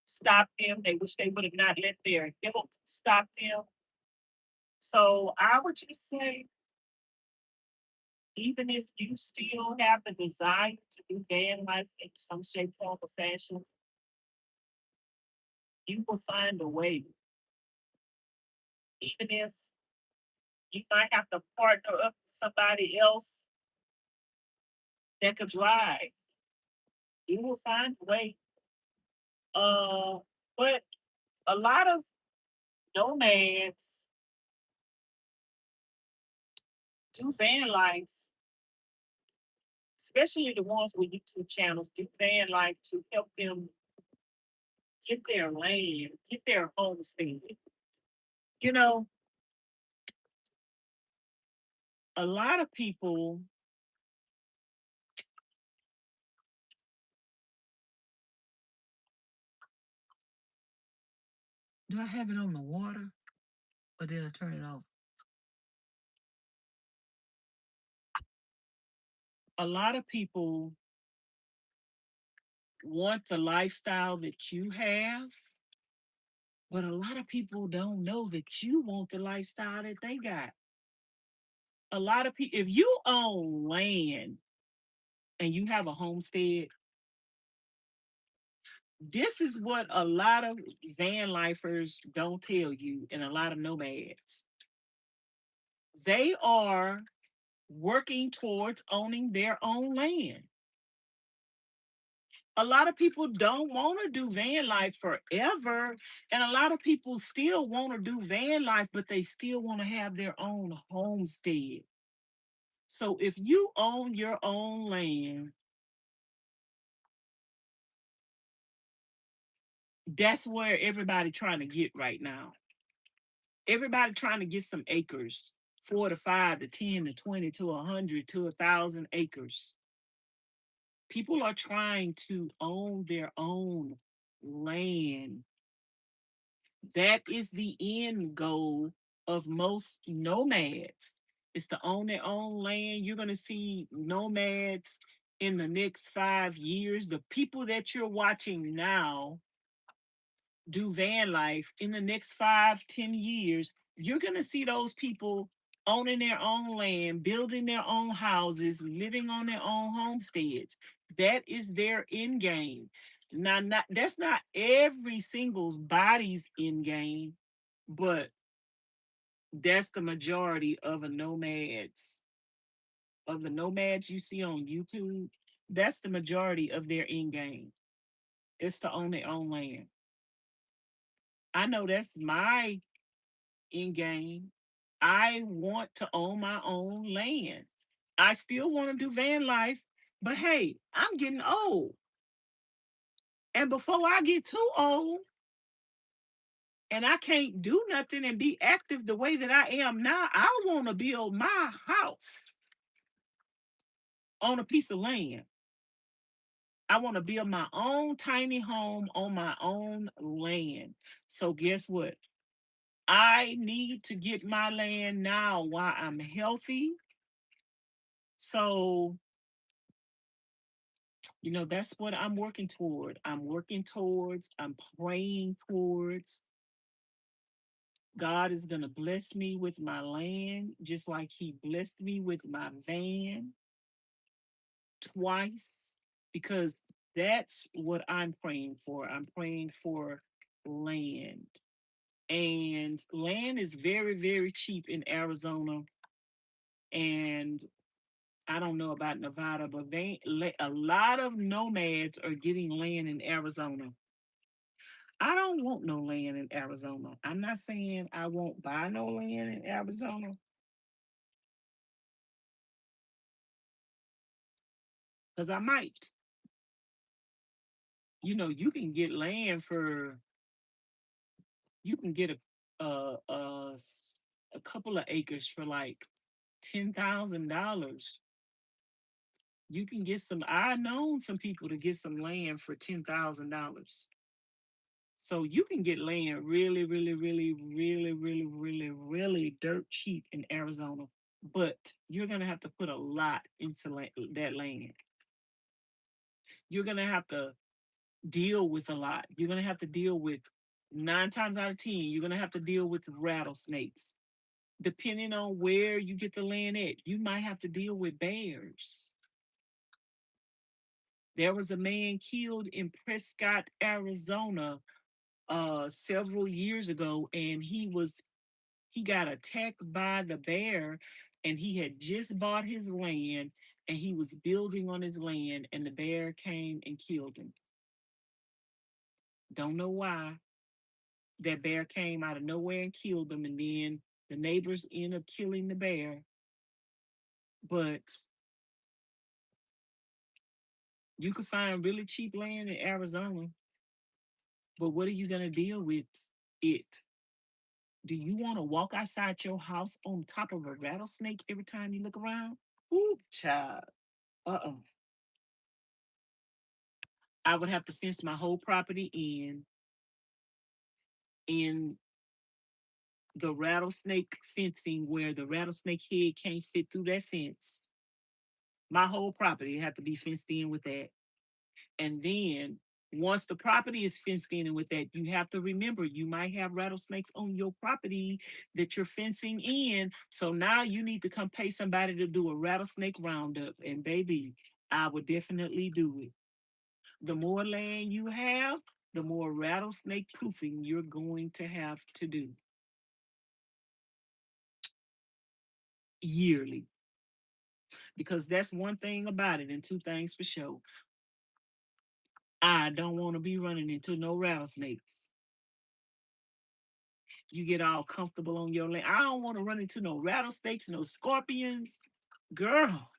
stop them. They wish they would have not let their guilt stop them. So I would just say, even if you still have the desire to do van life in some shape, form, or fashion, you will find a way. Even if you might have to partner up with somebody else that could drive, you will find a way. Uh, but a lot of nomads do van life, especially the ones with YouTube channels, do van life to help them get their land, get their homestead. You know, a lot of people do I have it on the water or did I turn it off? A lot of people want the lifestyle that you have, but a lot of people don't know that you want the lifestyle that they got. A lot of people, if you own land and you have a homestead, This is what a lot of van lifers don't tell you, and a lot of nomads. They are working towards owning their own land. A lot of people don't want to do van life forever, and a lot of people still want to do van life, but they still want to have their own homestead. So if you own your own land, that's where everybody trying to get right now. Everybody trying to get some acres, 4 to 5 to 10 to 20 to 100 to 1,000 acres. People are trying to own their own land. That is the end goal of most nomads, is to own their own land. You're going to see nomads in the next 5 years. The people that you're watching now do van life in the next 5, 10 years. You're going to see those people owning their own land, building their own houses, living on their own homesteads. That is their end game. Now, that's not every single body's end game, but that's the majority of the nomads you see on YouTube. That's the majority of their end game. It's to own their own land. I know that's my end game. I want to own my own land. I still want to do van life, but hey, I'm getting old. And before I get too old and I can't do nothing and be active the way that I am now, I want to build my house on a piece of land. I want to build my own tiny home on my own land. So, guess what? I need to get my land now while I'm healthy. So, that's what I'm working toward. I'm praying towards. God is going to bless me with my land, just like He blessed me with my van twice, because that's what I'm praying for. I'm praying for land. And land is very, very cheap in Arizona. And I don't know about Nevada, but a lot of nomads are getting land in Arizona. I don't want no land in Arizona. I'm not saying I won't buy no land in Arizona, because I might. You can get land for, you can get a couple of acres for like $10,000. You can get some. I known some people to get some land for $10,000. So you can get land really, really, really, really, really, really, really dirt cheap in Arizona. But you're gonna have to put a lot into that land. You're gonna have to deal with a lot. You're gonna have to deal with 9 times out of 10. You're gonna have to deal with rattlesnakes. Depending on where you get the land at, you might have to deal with bears. There was a man killed in Prescott, Arizona, several years ago, and he got attacked by the bear, and he had just bought his land, and he was building on his land, and the bear came and killed him. Don't know why. That bear came out of nowhere and killed him, and then the neighbors ended up killing the bear. But you could find really cheap land in Arizona. But what are you gonna deal with it? Do you want to walk outside your house on top of a rattlesnake every time you look around? Ooh, child. Uh-oh. I would have to fence my whole property in the rattlesnake fencing, where the rattlesnake head can't fit through that fence. My whole property had to be fenced in with that. And then once the property is fenced in and with that, you have to remember you might have rattlesnakes on your property that you're fencing in. So now you need to come pay somebody to do a rattlesnake roundup. And baby, I would definitely do it. The more land you have, the more rattlesnake proofing you're going to have to do yearly. Because that's one thing about it, and two things for sure. I don't want to be running into no rattlesnakes. You get all comfortable on your land. I don't want to run into no rattlesnakes, no scorpions. Girl,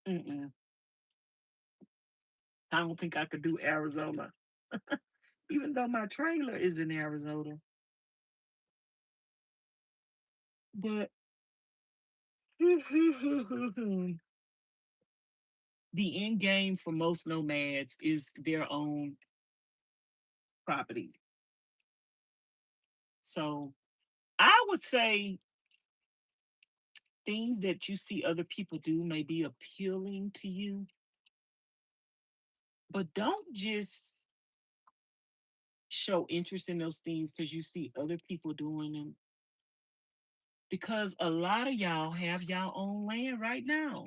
mm-mm. I don't think I could do Arizona, even though my trailer is in Arizona. But the end game for most nomads is their own property. So I would say things that you see other people do may be appealing to you, but don't just show interest in those things because you see other people doing them. Because a lot of y'all have y'all own land right now,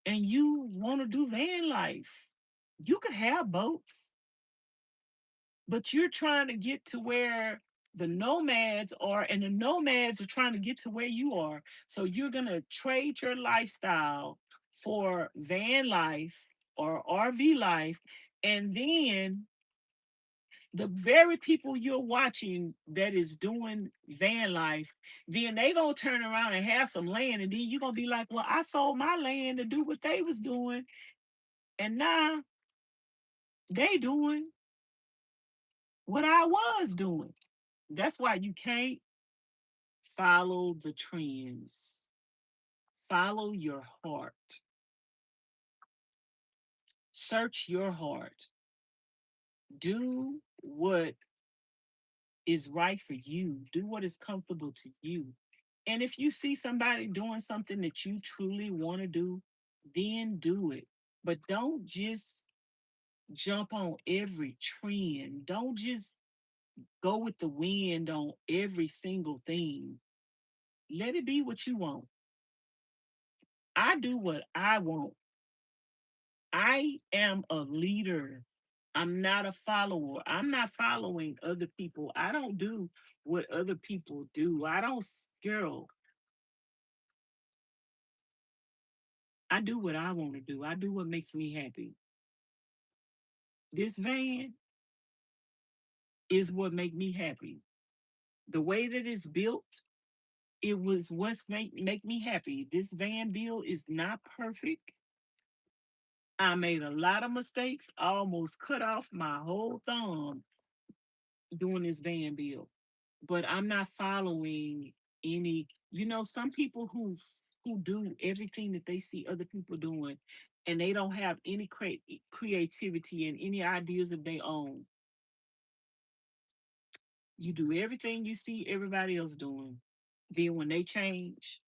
and you want to do van life. You could have both, but you're trying to get to where the nomads are, and the nomads are trying to get to where you are. So you're going to trade your lifestyle for van life or RV life, and then the very people you're watching that is doing van life, then they gonna turn around and have some land, and then you're gonna be like, well, I sold my land to do what they was doing, and now they doing what I was doing. That's why you can't follow the trends. Follow your heart. Search your heart. Do what is right for you. Do what is comfortable to you. And if you see somebody doing something that you truly want to do, then do it. But don't just jump on every trend. Don't just go with the wind on every single thing. Let it be what you want. I do what I want. I am a leader. I'm not a follower. I'm not following other people. I don't do what other people do. I don't, girl, I do what I want to do. I do what makes me happy. This van is what make me happy. The way that it's built, it was what's make me happy. This van build is not perfect. I made a lot of mistakes. I almost cut off my whole thumb doing this van build. But I'm not following any, some people who do everything that they see other people doing, and they don't have any creativity and any ideas of their own. You do everything you see everybody else doing. Then when they change,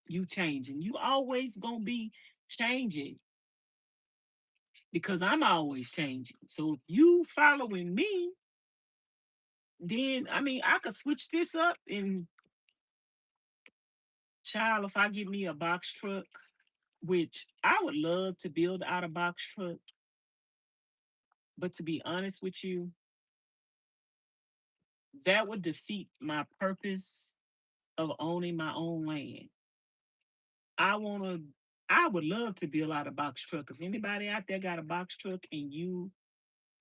you changing. You always gonna be changing because I'm always changing. So if you following me, then I mean I could switch this up and child, if I get me a box truck, which I would love to build out a box truck, but to be honest with you, that would defeat my purpose of owning my own land. I want to, I would love to build out a box truck. If anybody out there got a box truck and you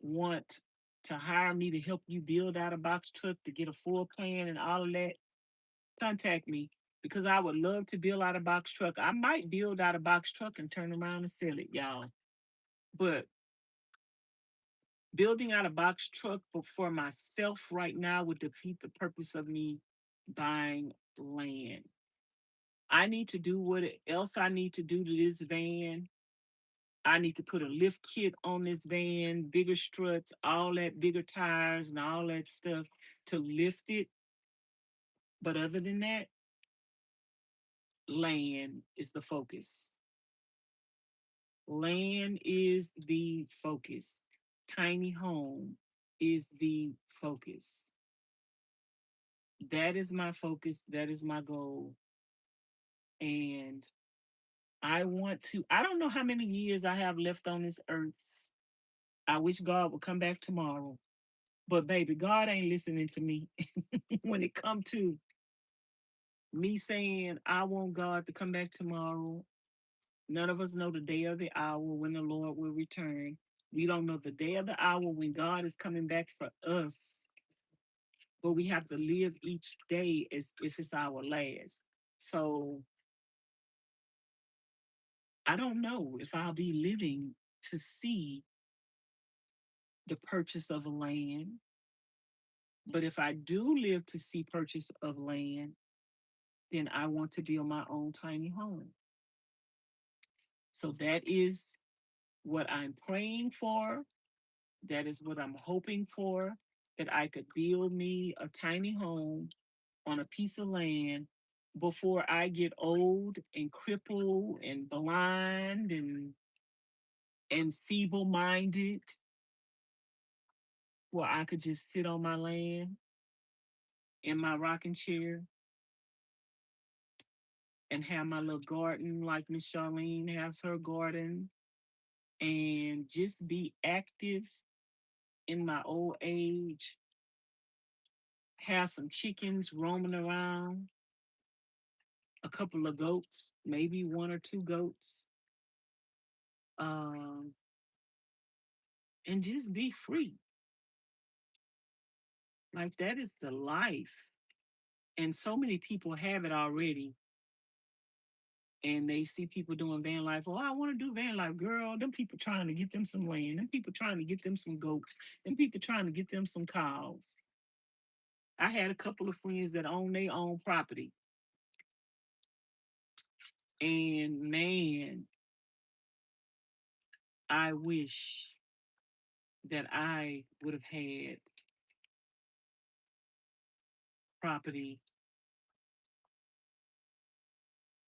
want to hire me to help you build out a box truck to get a full plan and all of that, contact me because I would love to build out a box truck. I might build out a box truck and turn around and sell it, y'all. But building out a box truck for myself right now would defeat the purpose of me buying land. I need to do what else I need to do to this van. I need to put a lift kit on this van, bigger struts, all that, bigger tires, and all that stuff to lift it. But other than that, land is the focus. Land is the focus. Tiny home is the focus. That is my focus. That is my goal. And I don't know how many years I have left on this earth. I wish God would come back tomorrow. But baby, God ain't listening to me when it come to me saying I want God to come back tomorrow. None of us know the day or the hour when the Lord will return. We don't know the day or the hour when God is coming back for us, but we have to live each day as if it's our last. So I don't know if I'll be living to see the purchase of land, but if I do live to see purchase of land, then I want to build my own tiny home. So that is what I'm praying for. That is what I'm hoping for, that I could build me a tiny home on a piece of land before I get old and crippled and blind and feeble minded, where I could just sit on my land in my rocking chair and have my little garden like Ms Charlene has her garden, and just be active in my old age, have some chickens roaming around, a couple of goats, maybe one or two goats, um, and just be free. Like that is the life. And so many people have it already. And they see people doing van life. Oh, I want to do van life. Girl, them people trying to get them some land. Them people trying to get them some goats. Them people trying to get them some cows. I had a couple of friends that own their own property. And man, I wish that I would have had property.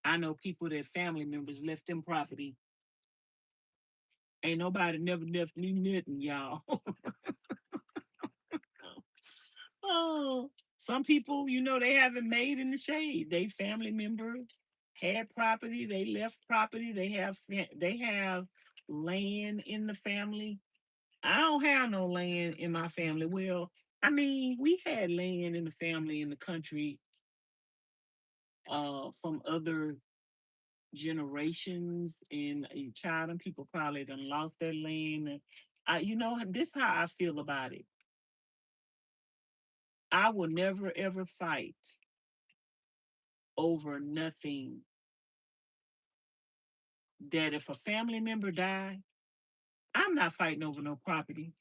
I know people that family members left them property. Ain't nobody never left me nothing, y'all. Oh, some people, they haven't made in the shade. They family member had property, they left property, they have land in the family. I don't have no land in my family. Well, I mean, we had land in the family in the country from other generations, and child and people probably done lost their land. And this how I feel about it. I will never ever fight over nothing that if a family member die, I'm not fighting over no property.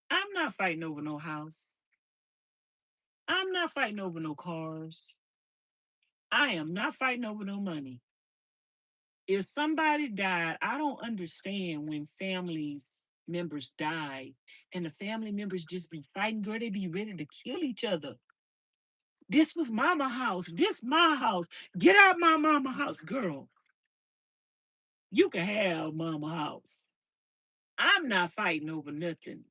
I'm not fighting over no house. I'm not fighting over no cars. I am not fighting over no money. If somebody died, I don't understand when families members die and the family members just be fighting, girl, they be ready to kill each other. This was mama house. This my house. Get out my mama house, girl. You can have mama house. I'm not fighting over nothing.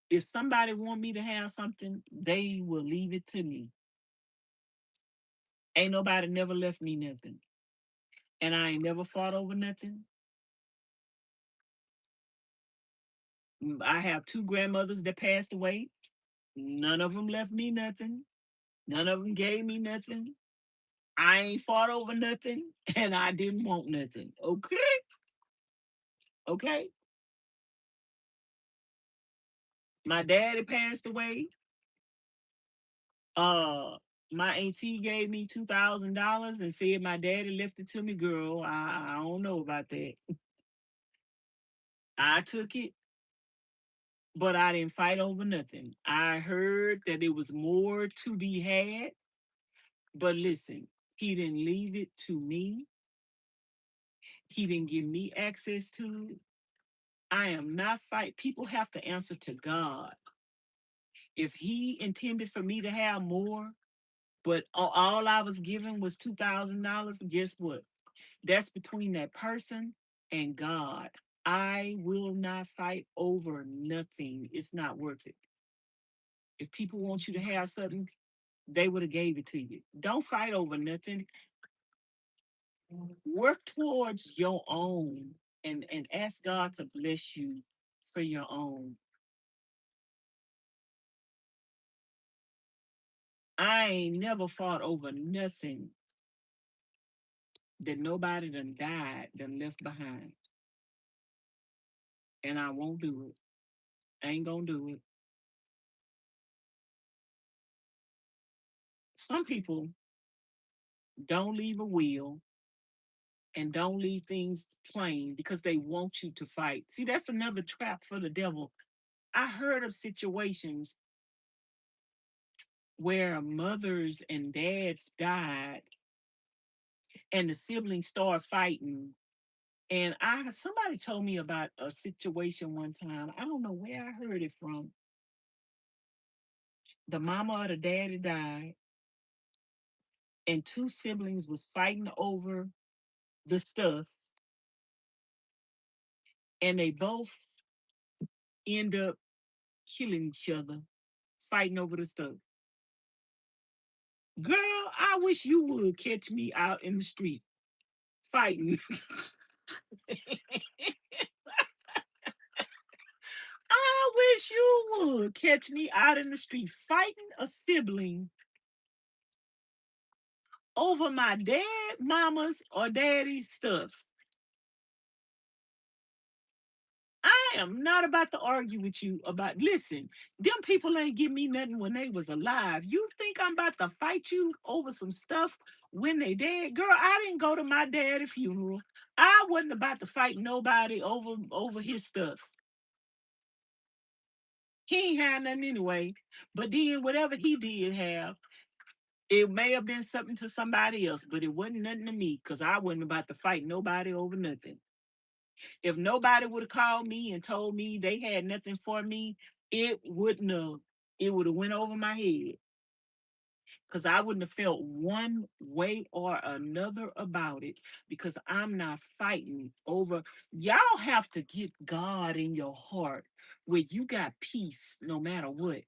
If somebody want me to have something, they will leave it to me. Ain't nobody never left me nothing. And I ain't never fought over nothing. I have two grandmothers that passed away. None of them left me nothing. None of them gave me nothing. I ain't fought over nothing, and I didn't want nothing. Okay? Okay? My daddy passed away. Uh, my auntie gave me $2,000 and said my daddy left it to me. Girl, I don't know about that. I took it, but I didn't fight over nothing. I heard that it was more to be had, but listen, he didn't leave it to me. He didn't give me access to it. I am not fight. People have to answer to God. If he intended for me to have more, but all I was given was $2,000, guess what? That's between that person and God. I will not fight over nothing. It's not worth it. If people want you to have something, they would have gave it to you. Don't fight over nothing. Work towards your own and ask God to bless you for your own. I ain't never fought over nothing that nobody done died, done left behind. And I won't do it. I ain't gonna do it. Some people don't leave a will and don't leave things plain because they want you to fight. See, that's another trap for the devil. I heard of situations where mothers and dads died and the siblings start fighting. And I somebody told me about a situation one time. I don't know where I heard it from. The mama or the daddy died, and two siblings was fighting over the stuff, and they both end up killing each other, fighting over the stuff. Girl, I wish you would catch me out in the street fighting. I wish you would catch me out in the street fighting a sibling over my dad, mama's, or daddy's stuff. I am not about to argue with you about, listen, them people ain't give me nothing when they was alive. You think I'm about to fight you over some stuff when they dead? Girl, I didn't go to my daddy's funeral. I wasn't about to fight nobody over his stuff. He ain't had nothing anyway. But then whatever he did have, it may have been something to somebody else, but it wasn't nothing to me because I wasn't about to fight nobody over nothing. If nobody would have called me and told me they had nothing for me, it wouldn't have. It would have went over my head because I wouldn't have felt one way or another about it because I'm not fighting over. Y'all have to get God in your heart where you got peace no matter what.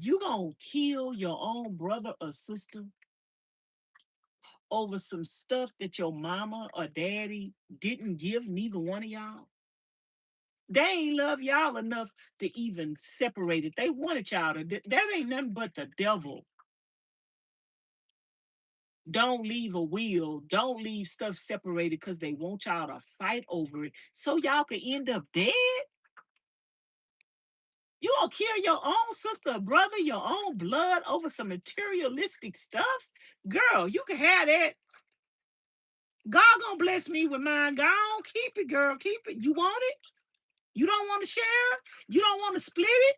You gonna kill your own brother or sister over some stuff that your mama or daddy didn't give neither one of y'all? They ain't love y'all enough to even separate it. They wanted y'all to. That ain't nothing but the devil. Don't leave a will. Don't leave stuff separated because they want y'all to fight over it so y'all could end up dead. You gonna kill your own sister or brother, your own blood over some materialistic stuff? Girl, you can have that. God gonna bless me with mine. Go on, keep it, girl. Keep it. You want it? You don't want to share? You don't want to split it?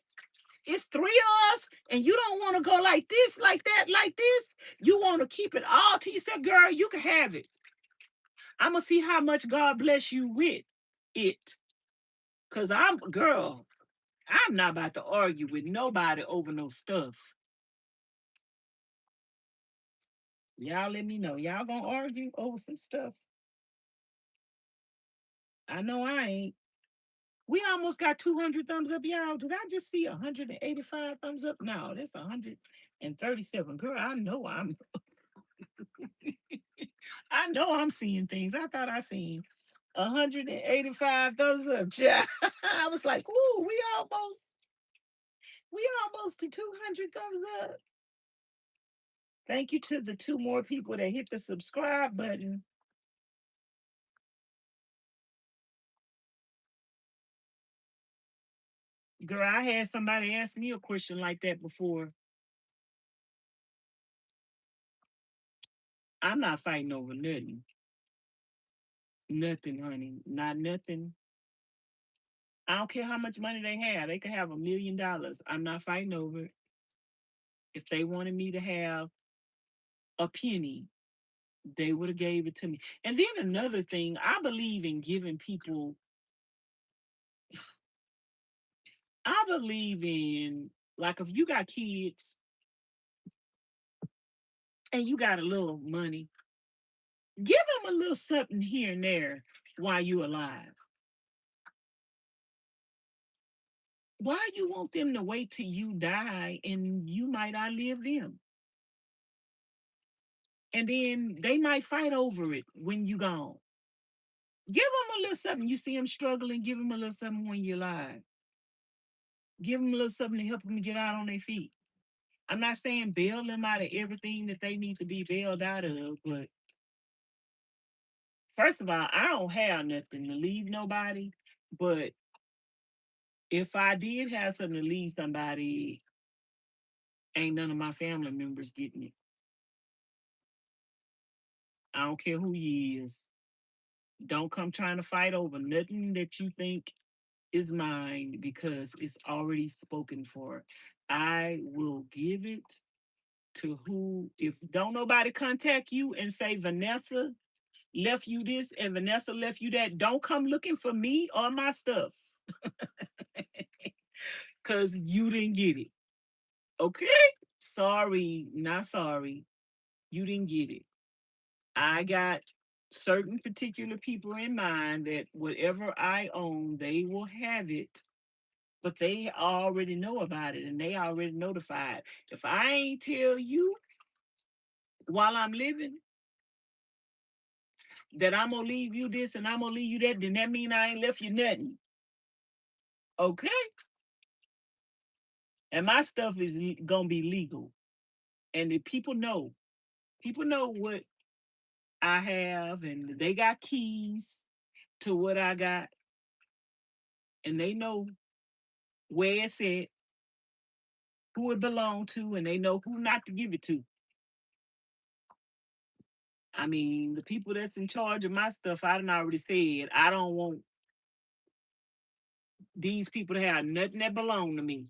It's three of us, and you don't want to go like this, like that, like this. You want to keep it all to yourself, girl. You can have it. I'm gonna see how much God bless you with it. Cause I'm girl, I'm not about to argue with nobody over no stuff. Y'all let me know. Y'all gonna argue over some stuff? I know I ain't. We almost got 200 thumbs up, y'all. Did I just see 185 thumbs up? No, that's 137. Girl, I know I'm seeing things. I thought I seen 185 thumbs up. Child. I was like, ooh, we almost to 200 thumbs up. Thank you to the two more people that hit the subscribe button. Girl, I had somebody ask me a question like that before. I'm not fighting over nothing. Nothing, honey. Not nothing. I don't care how much money they have. They could have $1 million. I'm not fighting over it. If they wanted me to have a penny, they would have gave it to me. And then another thing, I believe in giving people. I believe in, like, if you got kids and you got a little money, give them a little something here and there while you're alive. Why you want them to wait till you die and you might outlive them? And then they might fight over it when you gone. Give them a little something. You see them struggling, give them a little something when you're alive. Give them a little something to help them get out on their feet. I'm not saying bail them out of everything that they need to be bailed out of, but first of all, I don't have nothing to leave nobody. But if I did have something to leave somebody, ain't none of my family members getting it. I don't care who you is. Don't come trying to fight over nothing that you think is mine because it's already spoken for. I will give it to who, if don't nobody contact you and say Vanessa left you this and Vanessa left you that, don't come looking for me or my stuff because you didn't get it. Okay? Sorry, not sorry. You didn't get it. I got certain particular people in mind that whatever I own, they will have it, but they already know about it and they already notified. If I ain't tell you while I'm living that I'm gonna leave you this and I'm gonna leave you that, then that mean I ain't left you nothing. Okay? And my stuff is gonna be legal. And the people know what I have, and they got keys to what I got, and they know where it's at, who it belonged to, and they know who not to give it to. I mean, the people that's in charge of my stuff, I done already said, I don't want these people to have nothing that belong to me.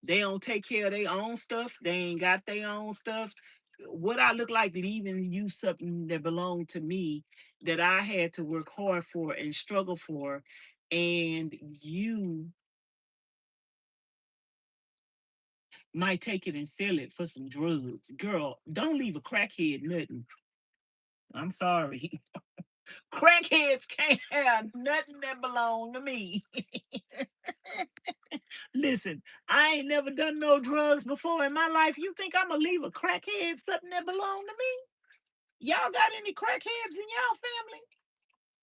They don't take care of their own stuff. They ain't got their own stuff. What I look like leaving you something that belonged to me that I had to work hard for and struggle for, and you might take it and sell it for some drugs. Girl, don't leave a crackhead nothing. I'm sorry. Crackheads can't have nothing that belong to me. Listen, I ain't never done no drugs before in my life. You think I'm gonna leave a crackhead something that belong to me? Y'all got any crackheads in y'all family?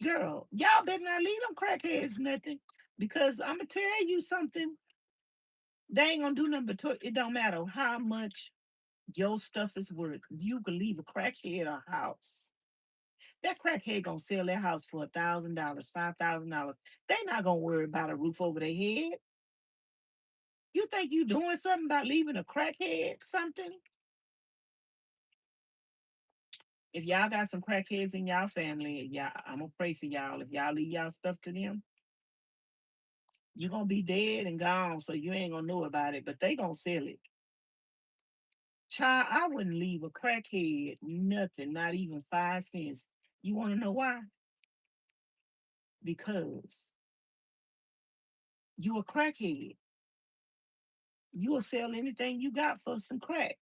Girl, y'all better not leave them crackheads nothing. Because I'm gonna tell you something. They ain't gonna do nothing but it don't matter how much your stuff is worth. You can leave a crackhead a house. That crackhead gonna sell their house for $1,000, $5,000. They not gonna worry about a roof over their head. You think you doing something by leaving a crackhead something? If y'all got some crackheads in y'all family, y'all, I'm gonna pray for y'all. If y'all leave y'all stuff to them, you're gonna be dead and gone, so you ain't gonna know about it, but they gonna sell it. Child, I wouldn't leave a crackhead nothing, not even 5 cents. You wanna know why? Because you a crackhead. You'll sell anything you got for some crack.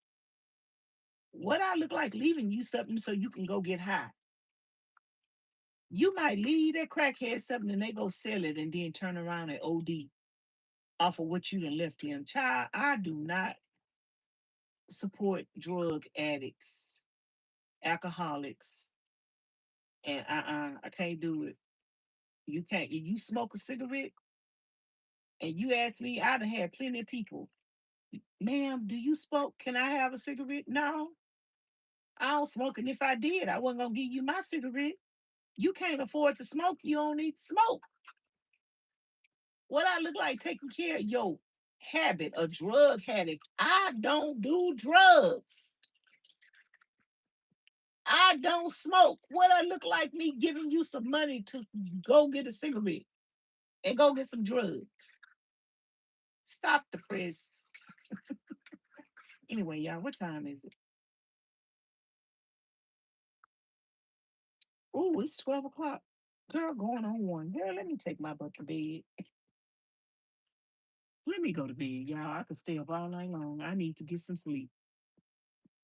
What I look like leaving you something so you can go get high? You might leave that crackhead something and they go sell it and then turn around and OD off of what you done left him. Child, I do not support drug addicts, alcoholics, and I can't do it. You can't. If you smoke a cigarette and you ask me, I'd have had plenty of people. Ma'am, do you smoke? Can I have a cigarette? No, I don't smoke. And if I did, I wasn't gonna give you my cigarette. You can't afford to smoke. You don't need to smoke. What I look like taking care of your habit, a drug addict. I don't do drugs. I don't smoke. What I look like me giving you some money to go get a cigarette and go get some drugs. Stop the press. Anyway, y'all, what time is it? Oh, it's 12 o'clock. Girl, going on one. Girl, let me take my butt to bed. Let me go to bed, y'all. I could stay up all night long. I need to get some sleep.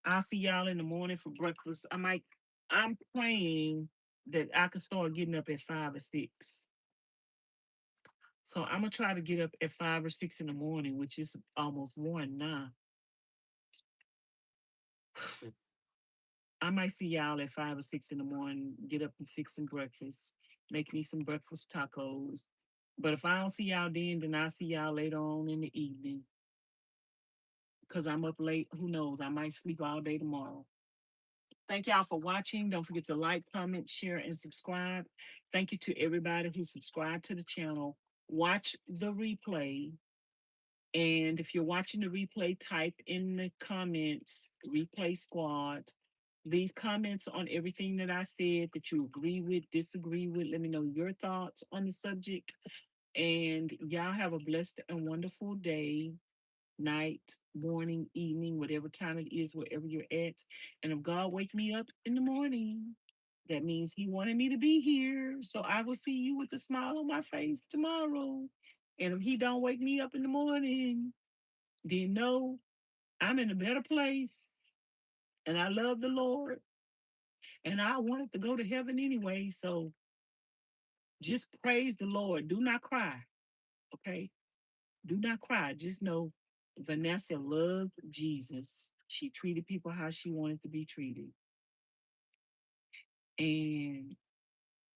I'll see y'all in the morning for breakfast. I'm praying that I can start getting up at 5 or 6. So I'm gonna try to get up at 5 or 6 in the morning, which is almost 1 now. I might see y'all at 5 or 6 in the morning, get up and fix some breakfast, make me some breakfast tacos. But if I don't see y'all then I'll see y'all later on in the evening. Because I'm up late. Who knows? I might sleep all day tomorrow. Thank y'all for watching. Don't forget to like, comment, share, and subscribe. Thank you to everybody who subscribed to the channel. Watch the replay. And if you're watching the replay, type in the comments, replay squad. Leave comments on everything that I said that you agree with, disagree with. Let me know your thoughts on the subject. And y'all have a blessed and wonderful day, night, morning, evening, whatever time it is, wherever you're at. And if God wake me up in the morning, that means he wanted me to be here. So I will see you with a smile on my face tomorrow. And if he don't wake me up in the morning, then know I'm in a better place. And I love the Lord. And I wanted to go to heaven anyway. So just praise the Lord. Do not cry. Okay? Do not cry. Just know Vanessa loved Jesus. She treated people how she wanted to be treated. And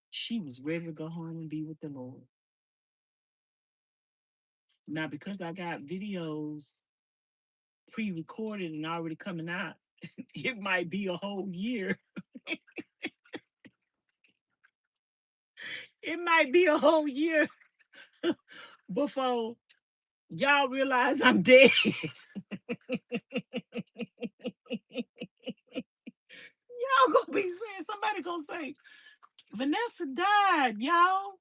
she was ready to go home and be with the Lord. Now, because I got videos pre recorded and already coming out, it might be a whole year. It might be a whole year before y'all realize I'm dead. Y'all gonna be saying, somebody gonna say, Vanessa died, y'all.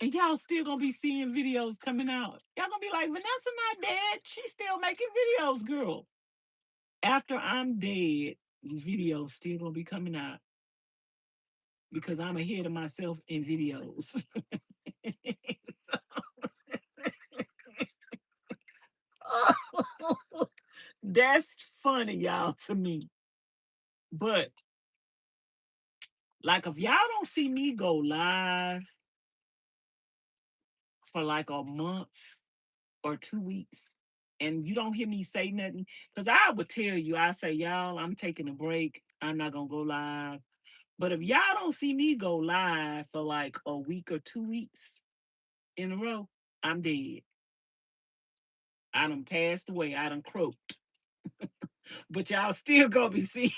And y'all still gonna be seeing videos coming out. Y'all gonna be like, Vanessa not dead. She's still making videos, girl. After I'm dead, the videos still gonna be coming out because I'm ahead of myself in videos. That's funny, y'all, to me. But like if y'all don't see me go live for like a month or 2 weeks and you don't hear me say nothing, because I would tell you, I say, y'all, I'm taking a break. I'm not gonna go live. But if y'all don't see me go live for like a week or 2 weeks in a row, I'm dead. I done passed away. I done croaked. But y'all still gonna be seeing.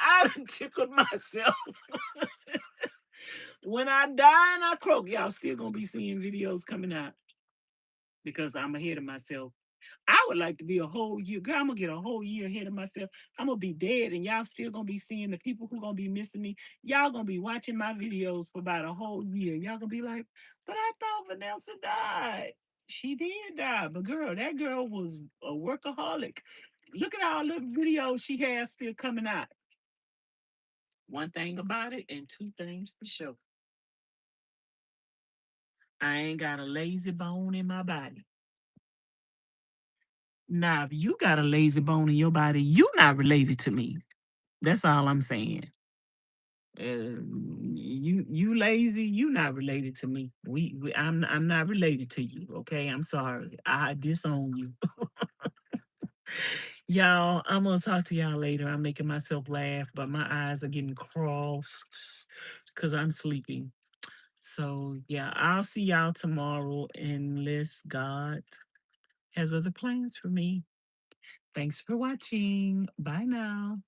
I done tickled myself. When I die and I croak, y'all still gonna be seeing videos coming out because I'm ahead of myself. I would like to be a whole year. Girl, I'm gonna get a whole year ahead of myself. I'm gonna be dead, and y'all still gonna be seeing the people who gonna be missing me. Y'all gonna be watching my videos for about a whole year. Y'all gonna be like, but I thought Vanessa died. She did die, but girl, that girl was a workaholic. Look at all the videos she has still coming out. One thing about it, and two things for sure. I ain't got a lazy bone in my body. Now, if you got a lazy bone in your body, you not related to me. That's all I'm saying. You lazy. You not related to me. I'm not related to you. Okay, I'm sorry. I disown you, y'all. I'm gonna talk to y'all later. I'm making myself laugh, but my eyes are getting crossed because I'm sleeping. So yeah, I'll see y'all tomorrow unless God has other plans for me. Thanks for watching. Bye now.